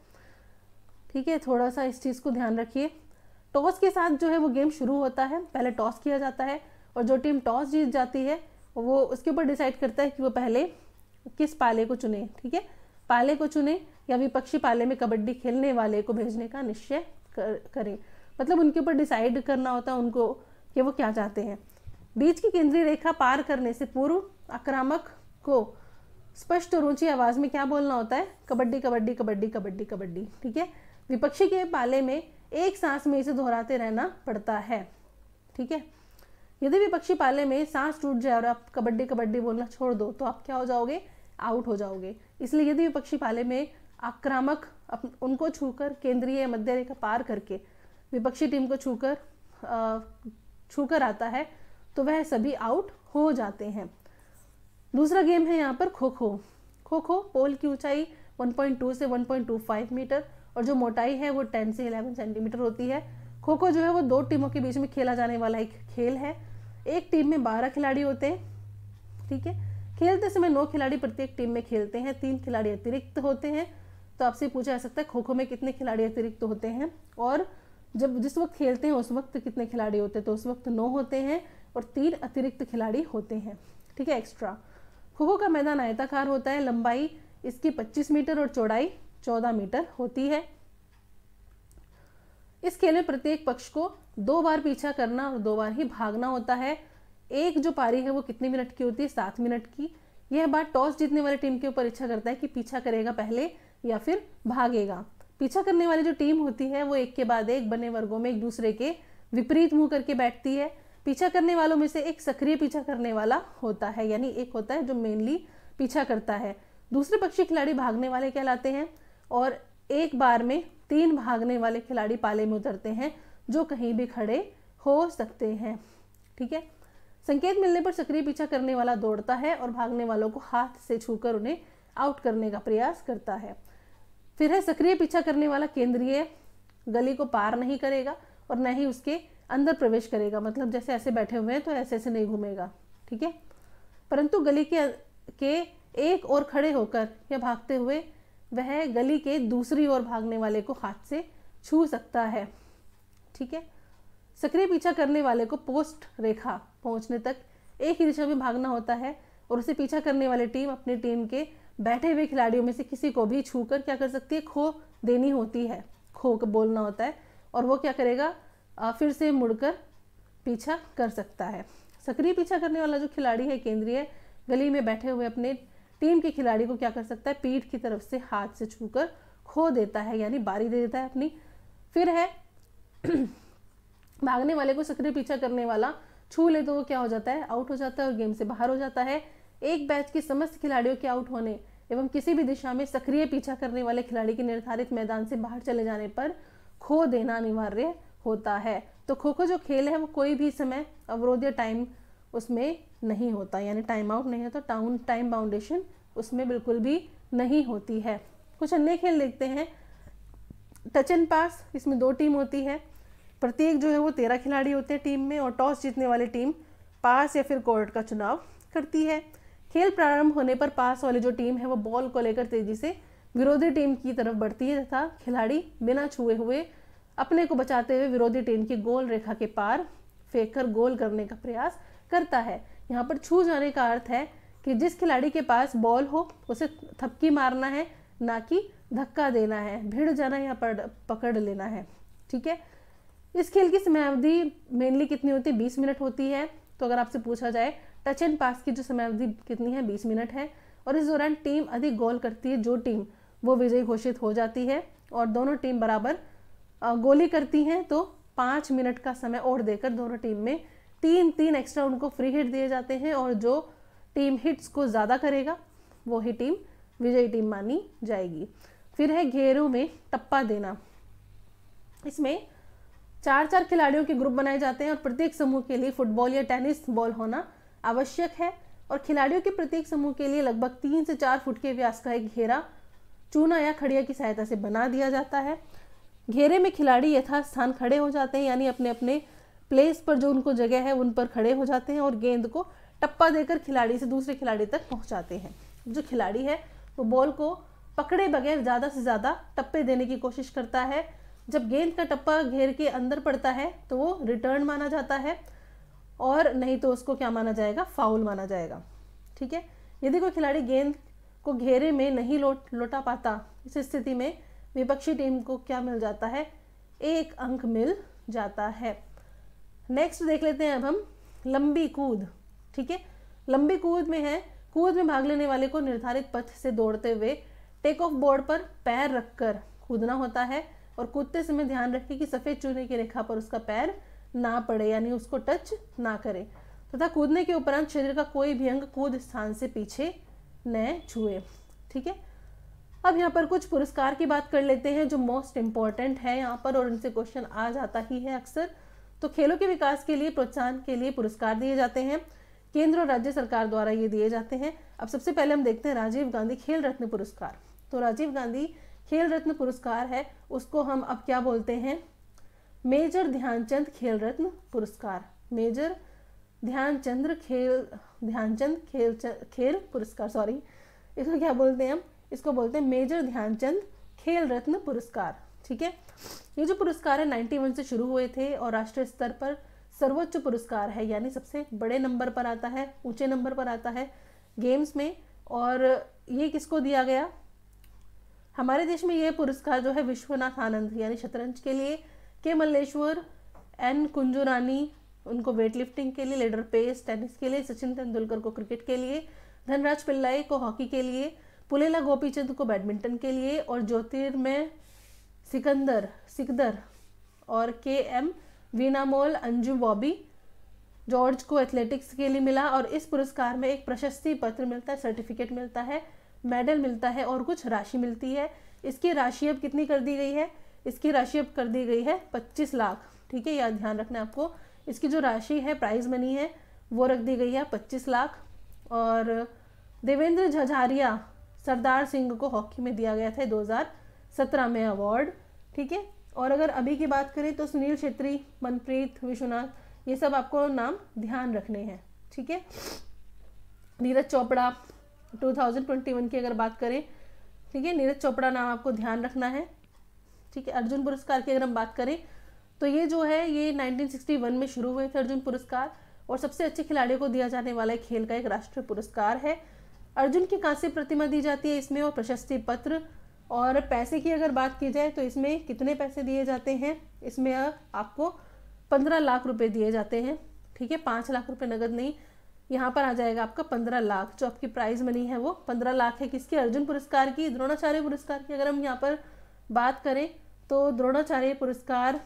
ठीक है। थोड़ा सा इस चीज़ को ध्यान रखिए। टॉस के साथ जो है वो गेम शुरू होता है। पहले टॉस किया जाता है, और जो टीम टॉस जीत जाती है वो उसके ऊपर डिसाइड करता है कि वो पहले किस पाले को चुने, ठीक है। पाले को चुने या विपक्षी पाले में कबड्डी खेलने वाले को भेजने का निश्चय करें, मतलब उनके ऊपर डिसाइड करना होता है उनको कि वो क्या चाहते हैं। बीच की केंद्रीय रेखा पार करने से पूर्व आक्रामक को स्पष्ट और ऊंची आवाज में क्या बोलना होता है, कबड्डी कबड्डी कबड्डी कबड्डी कबड्डी, ठीक है। विपक्षी के पाले में एक सांस में इसे दोहराते रहना पड़ता है, ठीक है। यदि विपक्षी पाले में सांस टूट जाए और आप कबड्डी कबड्डी बोलना छोड़ दो तो आप क्या हो जाओगे, आउट हो जाओगे। इसलिए यदि विपक्षी पाले में आक्रामक उनको छूकर केंद्रीय मध्य रेखा पार करके विपक्षी टीम को छूकर आता है तो वह सभी आउट हो जाते हैं। दूसरा गेम है यहाँ पर खो खो। खो खो पोल की ऊंचाई 1.2 से 1.25 मीटर और जो मोटाई है वो 10 से 11 सेंटीमीटर होती है। खो खो जो है वो 2 टीमों के बीच में खेला जाने वाला एक खेल है। एक टीम में 12 खिलाड़ी होते हैं, ठीक है। खेलते समय 9 खिलाड़ी प्रत्येक टीम में खेलते हैं, 3 खिलाड़ी अतिरिक्त होते हैं। तो आपसे पूछा जा सकता है खो खो में कितने खिलाड़ी अतिरिक्त होते हैं, और जब जिस वक्त खेलते हैं उस वक्त कितने खिलाड़ी होते हैं, तो उस वक्त 9 होते हैं और 3 अतिरिक्त खिलाड़ी होते हैं, ठीक है, एक्स्ट्रा। खो खो का मैदान आयताकार होता है, लंबाई इसकी 25 मीटर और चौड़ाई 14 मीटर होती है। इस खेल में प्रत्येक पक्ष को 2 बार पीछा करना और 2 बार ही भागना होता है। एक जो पारी है वो कितने मिनट की होती है, 7 मिनट की। यह बात टॉस जीतने वाली टीम के ऊपर इच्छा करता है कि पीछा करेगा पहले या फिर भागेगा। पीछा करने वाली जो टीम होती है वो एक के बाद एक बने वर्गों में एक दूसरे के विपरीत मुंह करके बैठती है। पीछा करने वालों में से एक सक्रिय पीछा करने वाला होता है, यानी एक होता है जो मेनली पीछा करता है। दूसरे पक्षी खिलाड़ी भागने वाले कहलाते हैं और एक बार में 3 भागने वाले खिलाड़ी पाले में उतरते हैं जो कहीं भी खड़े हो सकते हैं, ठीक है। संकेत मिलने पर सक्रिय पीछा करने वाला दौड़ता है और भागने वालों को हाथ से छूकर उन्हें आउट करने का प्रयास करता है। फिर है सक्रिय पीछा करने वाला केंद्रीय गली को पार नहीं करेगा और न ही उसके अंदर प्रवेश करेगा, मतलब जैसे ऐसे बैठे हुए हैं तो ऐसे ऐसे नहीं घूमेगा, ठीक है। परंतु गली के एक ओर खड़े होकर या भागते हुए वह गली के दूसरी ओर भागने वाले को हाथ से छू सकता है, ठीक है। सक्रिय पीछा करने वाले को पोस्ट रेखा पहुंचने तक एक ही दिशा में भागना होता है और उसे पीछा करने वाली टीम अपनी टीम के बैठे हुए खिलाड़ियों में से किसी को भी छूकर क्या कर सकती है, खो देनी होती है, खो बोलना होता है और वो क्या करेगा, फिर से मुड़कर पीछा कर सकता है। सक्रिय पीछा करने वाला जो खिलाड़ी है केंद्रीय गली में बैठे हुए अपने टीम के खिलाड़ी को क्या कर सकता है, पीठ की तरफ से हाथ से छूकर खो देता है, यानी बारी दे देता है अपनी। फिर है भागने वाले को सक्रिय पीछा करने वाला छू ले तो वो क्या हो जाता है, आउट हो जाता है और गेम से बाहर हो जाता है। एक बैच के समस्त खिलाड़ियों के आउट होने एवं किसी भी दिशा में सक्रिय पीछा करने वाले खिलाड़ी के निर्धारित मैदान से बाहर चले जाने पर खो देना अनिवार्य होता है। तो खो खो जो खेल है वो कोई भी समय अवरोध या टाइम उसमें नहीं होता, यानी टाइम आउट नहीं होता, टाइम बाउंडेशन उसमें बिल्कुल भी नहीं होती है। कुछ अन्य खेल देखते हैं। टच एंड पास, इसमें 2 टीम होती है, प्रत्येक जो है वो 13 खिलाड़ी होते हैं टीम में और टॉस जीतने वाली टीम पास या फिर कोर्ट का चुनाव करती है। खेल प्रारंभ होने पर पास वाली जो टीम है वो बॉल को लेकर तेजी से विरोधी टीम की तरफ बढ़ती है तथा खिलाड़ी बिना छुए हुए अपने को बचाते हुए विरोधी टीम की गोल रेखा के पार फेंककर गोल करने का प्रयास करता है। यहाँ पर छू जाने का अर्थ है कि जिस खिलाड़ी के पास बॉल हो उसे थपकी मारना है, ना कि धक्का देना है, भिड़ जाना या पकड़ लेना है, ठीक है। इस खेल की समयावधि मेनली कितनी होती है, 20 मिनट होती है। तो अगर आपसे पूछा जाए टच एंड पास की जो समयावधि कितनी है, 20 मिनट है और इस दौरान टीम अधिक गोल करती है जो टीम वो विजयी घोषित हो जाती है और दोनों टीम बराबर गोली करती हैं तो 5 मिनट का समय और देकर दोनों टीम में 3 एक्स्ट्रा उनको फ्री हिट दिए जाते हैं और जो टीम हिट्स को ज़्यादा करेगा वो ही टीम विजयी टीम मानी जाएगी। फिर है घेरों में टप्पा देना। इसमें 4 खिलाड़ियों के ग्रुप बनाए जाते हैं और प्रत्येक समूह के लिए फुटबॉल या टेनिस बॉल होना आवश्यक है और खिलाड़ियों के प्रत्येक समूह के लिए लगभग 3 से 4 फुट के व्यास का एक घेरा चूना या खड़िया की सहायता से बना दिया जाता है। घेरे में खिलाड़ी यथास्थान खड़े हो जाते हैं, यानी अपने अपने प्लेस पर जो उनको जगह है उन पर खड़े हो जाते हैं और गेंद को टप्पा देकर खिलाड़ी से दूसरे खिलाड़ी तक पहुंचाते हैं। जो खिलाड़ी है वो बॉल को पकड़े बगैर ज़्यादा से ज़्यादा टप्पे देने की कोशिश करता है। जब गेंद का टप्पा घेर के अंदर पड़ता है तो वो रिटर्न माना जाता है और नहीं तो उसको क्या माना जाएगा, फाउल माना जाएगा, ठीक है। यदि कोई खिलाड़ी गेंद को घेरे में नहीं लौटा पाता, इस स्थिति में विपक्षी टीम को क्या मिल जाता है, 1 अंक मिल जाता है। नेक्स्ट देख लेते हैं अब हम लंबी कूद, ठीक है। लंबी कूद में है, कूद में भाग लेने वाले को निर्धारित पथ से दौड़ते हुए टेक ऑफ बोर्ड पर पैर रखकर कूदना होता है और कूदते समय ध्यान रखें कि सफ़ेद चूने की रेखा पर उसका पैर ना पड़े, यानी उसको टच ना करे तथा कूदने के उपरांत शरीर का कोई भी अंग कूद स्थान से पीछे न छुए, ठीक है। अब यहाँ पर कुछ पुरस्कार की बात कर लेते हैं जो मोस्ट इम्पॉर्टेंट है यहाँ पर और इनसे क्वेश्चन आ जाता ही है अक्सर। तो खेलों के विकास के लिए प्रोत्साहन के लिए पुरस्कार दिए जाते हैं। केंद्र और राज्य सरकार द्वारा ये दिए जाते हैं। अब सबसे पहले हम देखते हैं राजीव गांधी खेल रत्न पुरस्कार। तो राजीव गांधी खेल रत्न पुरस्कार है, उसको हम अब क्या बोलते हैं, मेजर ध्यानचंद खेल रत्न पुरस्कार। मेजर ध्यानचंद खेल पुरस्कार, सॉरी, इसको क्या बोलते हैं हम, इसको बोलते हैं मेजर ध्यानचंद खेल रत्न पुरस्कार। ठीक है, ये जो पुरस्कार है 91 से शुरू हुए थे और राष्ट्रीय स्तर पर सर्वोच्च पुरस्कार है, यानी सबसे बड़े नंबर पर आता है, ऊंचे नंबर पर आता है गेम्स में। और ये किसको दिया गया, हमारे देश में ये पुरस्कार जो है विश्वनाथ आनंद यानी शतरंज के लिए, के मल्लेश्वर, एन कुंजू रानी उनको वेट लिफ्टिंग के लिए, लेडर पेस टेनिस के लिए, सचिन तेंदुलकर को क्रिकेट के लिए, धनराज पिल्लाई को हॉकी के लिए, पुलेला गोपीचंद को बैडमिंटन के लिए, और ज्योतिर्मय सिकदर और के एम वीनामोल अंजू बॉबी जॉर्ज को एथलेटिक्स के लिए मिला। और इस पुरस्कार में एक प्रशस्ति पत्र मिलता है, सर्टिफिकेट मिलता है, मेडल मिलता है और कुछ राशि मिलती है। इसकी राशि अब कितनी कर दी गई है, इसकी राशि अब कर दी गई है 25 लाख। ठीक है, याद ध्यान रखना आपको, इसकी जो राशि है प्राइज मनी है वो रख दी गई है 25 लाख। और देवेंद्र झझारिया सरदार सिंह को हॉकी में दिया गया था 2017 में अवार्ड। ठीक है, और अगर अभी की बात करें तो सुनील छेत्री, मनप्रीत विश्वनाथ, ये सब आपको नाम ध्यान रखने हैं। ठीक है, नीरज चोपड़ा 2021 की अगर बात करें, ठीक है, नीरज चोपड़ा नाम आपको ध्यान रखना है। ठीक है, अर्जुन पुरस्कार की अगर हम बात करें तो ये जो है ये 1961 में शुरू हुए थे अर्जुन पुरस्कार, और सबसे अच्छे खिलाड़ियों को दिया जाने वाला खेल का एक राष्ट्रीय पुरस्कार है। अर्जुन की कांस्य प्रतिमा दी जाती है इसमें, और प्रशस्ति पत्र। और पैसे की अगर बात की जाए तो इसमें कितने पैसे दिए जाते हैं, इसमें आपको 15 लाख रुपए दिए जाते हैं। ठीक है, 5 लाख रुपए नगद नहीं, यहाँ पर आ जाएगा आपका 15 लाख, जो आपकी प्राइज मनी है वो 15 लाख है। किसकी, अर्जुन पुरस्कार की। द्रोणाचार्य पुरस्कार की अगर हम यहाँ पर बात करें तो द्रोणाचार्य पुरस्कार,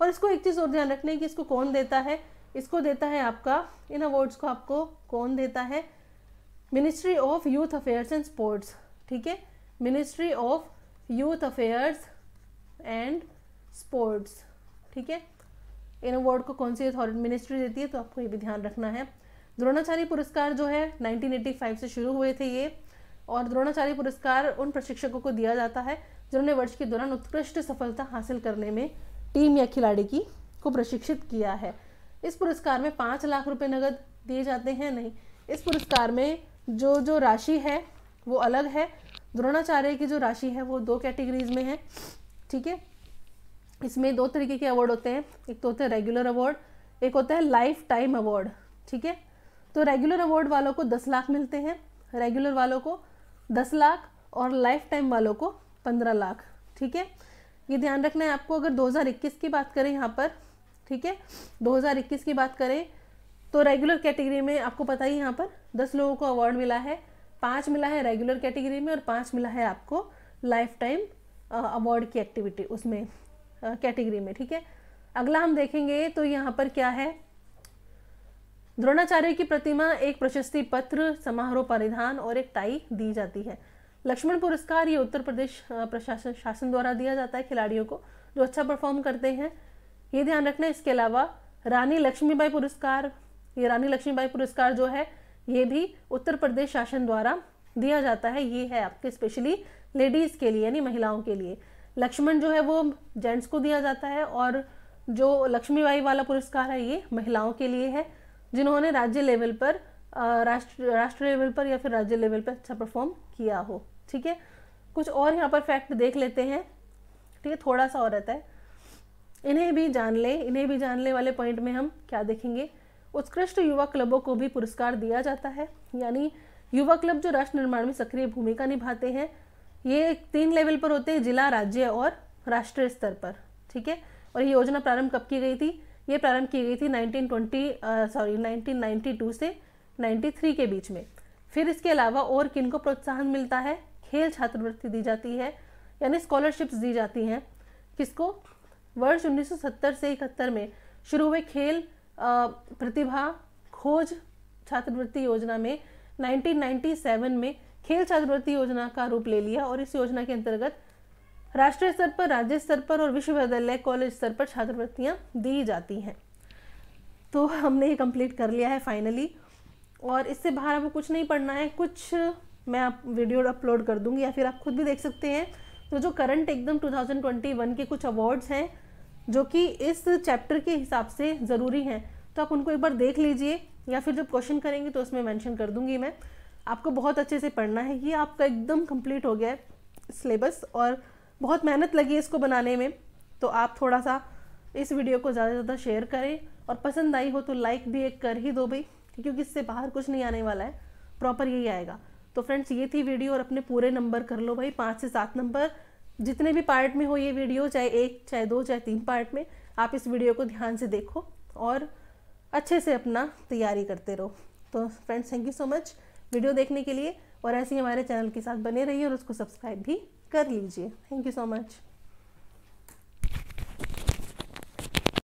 और इसको एक चीज़ और ध्यान रखने की, इसको कौन देता है, इसको देता है आपका, इन अवार्ड्स को आपको कौन देता है, ministry of youth affairs and sports. ठीक है, ministry of youth affairs and sports. ठीक है, इन अवार्ड को कौन सी अथॉरिटी, मिनिस्ट्री देती है, तो आपको ये भी ध्यान रखना है। द्रोणाचार्य पुरस्कार जो है 1985 से शुरू हुए थे ये, और द्रोणाचार्य पुरस्कार उन प्रशिक्षकों को दिया जाता है जिन्होंने वर्ष के दौरान उत्कृष्ट सफलता हासिल करने में टीम या खिलाड़ी को प्रशिक्षित किया है। इस पुरस्कार में 5 लाख रुपए नगद दिए जाते हैं, नहीं, इस पुरस्कार में जो राशि है वो अलग है। द्रोणाचार्य की जो राशि है वो 2 कैटेगरीज में है। ठीक है, इसमें 2 तरीके के अवार्ड होते हैं, एक तो होता है रेगुलर अवार्ड, एक होता है लाइफ टाइम अवार्ड। ठीक है, तो रेगुलर अवार्ड वालों को 10 लाख मिलते हैं, रेगुलर वालों को 10 लाख और लाइफ टाइम वालों को 15 लाख। ठीक है, ये ध्यान रखना है आपको। अगर 2021 की बात करें यहाँ पर, ठीक है, 2021 की बात करें तो रेगुलर कैटेगरी में आपको पता ही यहाँ पर 10 लोगों को अवार्ड मिला है, 5 मिला है रेगुलर कैटेगरी में और 5 मिला है आपको लाइफ टाइम अवार्ड की एक्टिविटी उसमें कैटेगरी में। ठीक है, अगला हम देखेंगे तो यहाँ पर क्या है, द्रोणाचार्य की प्रतिमा, एक प्रशस्ति पत्र, समारोह परिधान और एक टाई दी जाती है। लक्ष्मण पुरस्कार ये उत्तर प्रदेश प्रशासन शासन द्वारा दिया जाता है खिलाड़ियों को जो अच्छा परफॉर्म करते हैं, ये ध्यान रखना है। इसके अलावा रानी लक्ष्मीबाई पुरस्कार, ये रानी लक्ष्मीबाई पुरस्कार जो है ये भी उत्तर प्रदेश शासन द्वारा दिया जाता है। ये है आपके स्पेशली लेडीज़ के लिए यानी महिलाओं के लिए। लक्ष्मण जो है वो जेंट्स को दिया जाता है और जो लक्ष्मीबाई वाला पुरस्कार है ये महिलाओं के लिए है जिन्होंने राज्य लेवल पर राष्ट्र लेवल पर या फिर राज्य लेवल पर अच्छा परफॉर्म किया हो। ठीक है, कुछ और यहाँ पर फैक्ट देख लेते हैं। ठीक है, थोड़ा सा और रहता है, इन्हें भी जान ले वाले पॉइंट में हम क्या देखेंगे, उत्कृष्ट युवा क्लबों को भी पुरस्कार दिया जाता है, यानी युवा क्लब जो राष्ट्र निर्माण में सक्रिय भूमिका निभाते हैं। ये 3 लेवल पर होते हैं, जिला, राज्य और राष्ट्रीय स्तर पर। ठीक है, और ये योजना प्रारंभ कब की गई थी, ये प्रारंभ की गई थी 1992 से 93 के बीच में। फिर इसके अलावा और किनको प्रोत्साहन मिलता है, खेल छात्रवृत्ति दी जाती है यानी स्कॉलरशिप्स दी जाती हैं। किसको, वर्ष 1970 से 71 में शुरू हुए खेल प्रतिभा खोज छात्रवृत्ति योजना में 1997 में खेल छात्रवृत्ति योजना का रूप ले लिया और इस योजना के अंतर्गत राष्ट्रीय स्तर पर, राज्य स्तर पर और विश्वविद्यालय कॉलेज स्तर पर छात्रवृत्तियां दी जाती हैं। तो हमने ये कंप्लीट कर लिया है फाइनली। और इससे बाहर आपको कुछ नहीं पढ़ना है, कुछ मैं आप वीडियो अपलोड कर दूंगी या फिर आप खुद भी देख सकते हैं। तो जो करंट एकदम 2021 के कुछ अवार्ड्स हैं जो कि इस चैप्टर के हिसाब से ज़रूरी हैं, तो आप उनको एक बार देख लीजिए, या फिर जब क्वेश्चन करेंगे तो उसमें मेंशन कर दूंगी मैं। आपको बहुत अच्छे से पढ़ना है। ये आपका एकदम कंप्लीट हो गया है सिलेबस, और बहुत मेहनत लगी है इसको बनाने में। तो आप थोड़ा सा इस वीडियो को ज़्यादा से ज़्यादा शेयर करें, और पसंद आई हो तो लाइक भी एक कर ही दो भाई, क्योंकि इससे बाहर कुछ नहीं आने वाला है, प्रॉपर यही आएगा। तो फ्रेंड्स ये थी वीडियो, और अपने पूरे नंबर कर लो भाई, 5 से 7 नंबर, जितने भी पार्ट में हो ये वीडियो, चाहे 1, चाहे 2, चाहे 3 पार्ट में, आप इस वीडियो को ध्यान से देखो और अच्छे से अपना तैयारी करते रहो। तो friends thank you so much video देखने के लिए, और ऐसे ही हमारे चैनल के साथ बने रहिए और उसको सब्सक्राइब भी कर लीजिए। Thank you so much.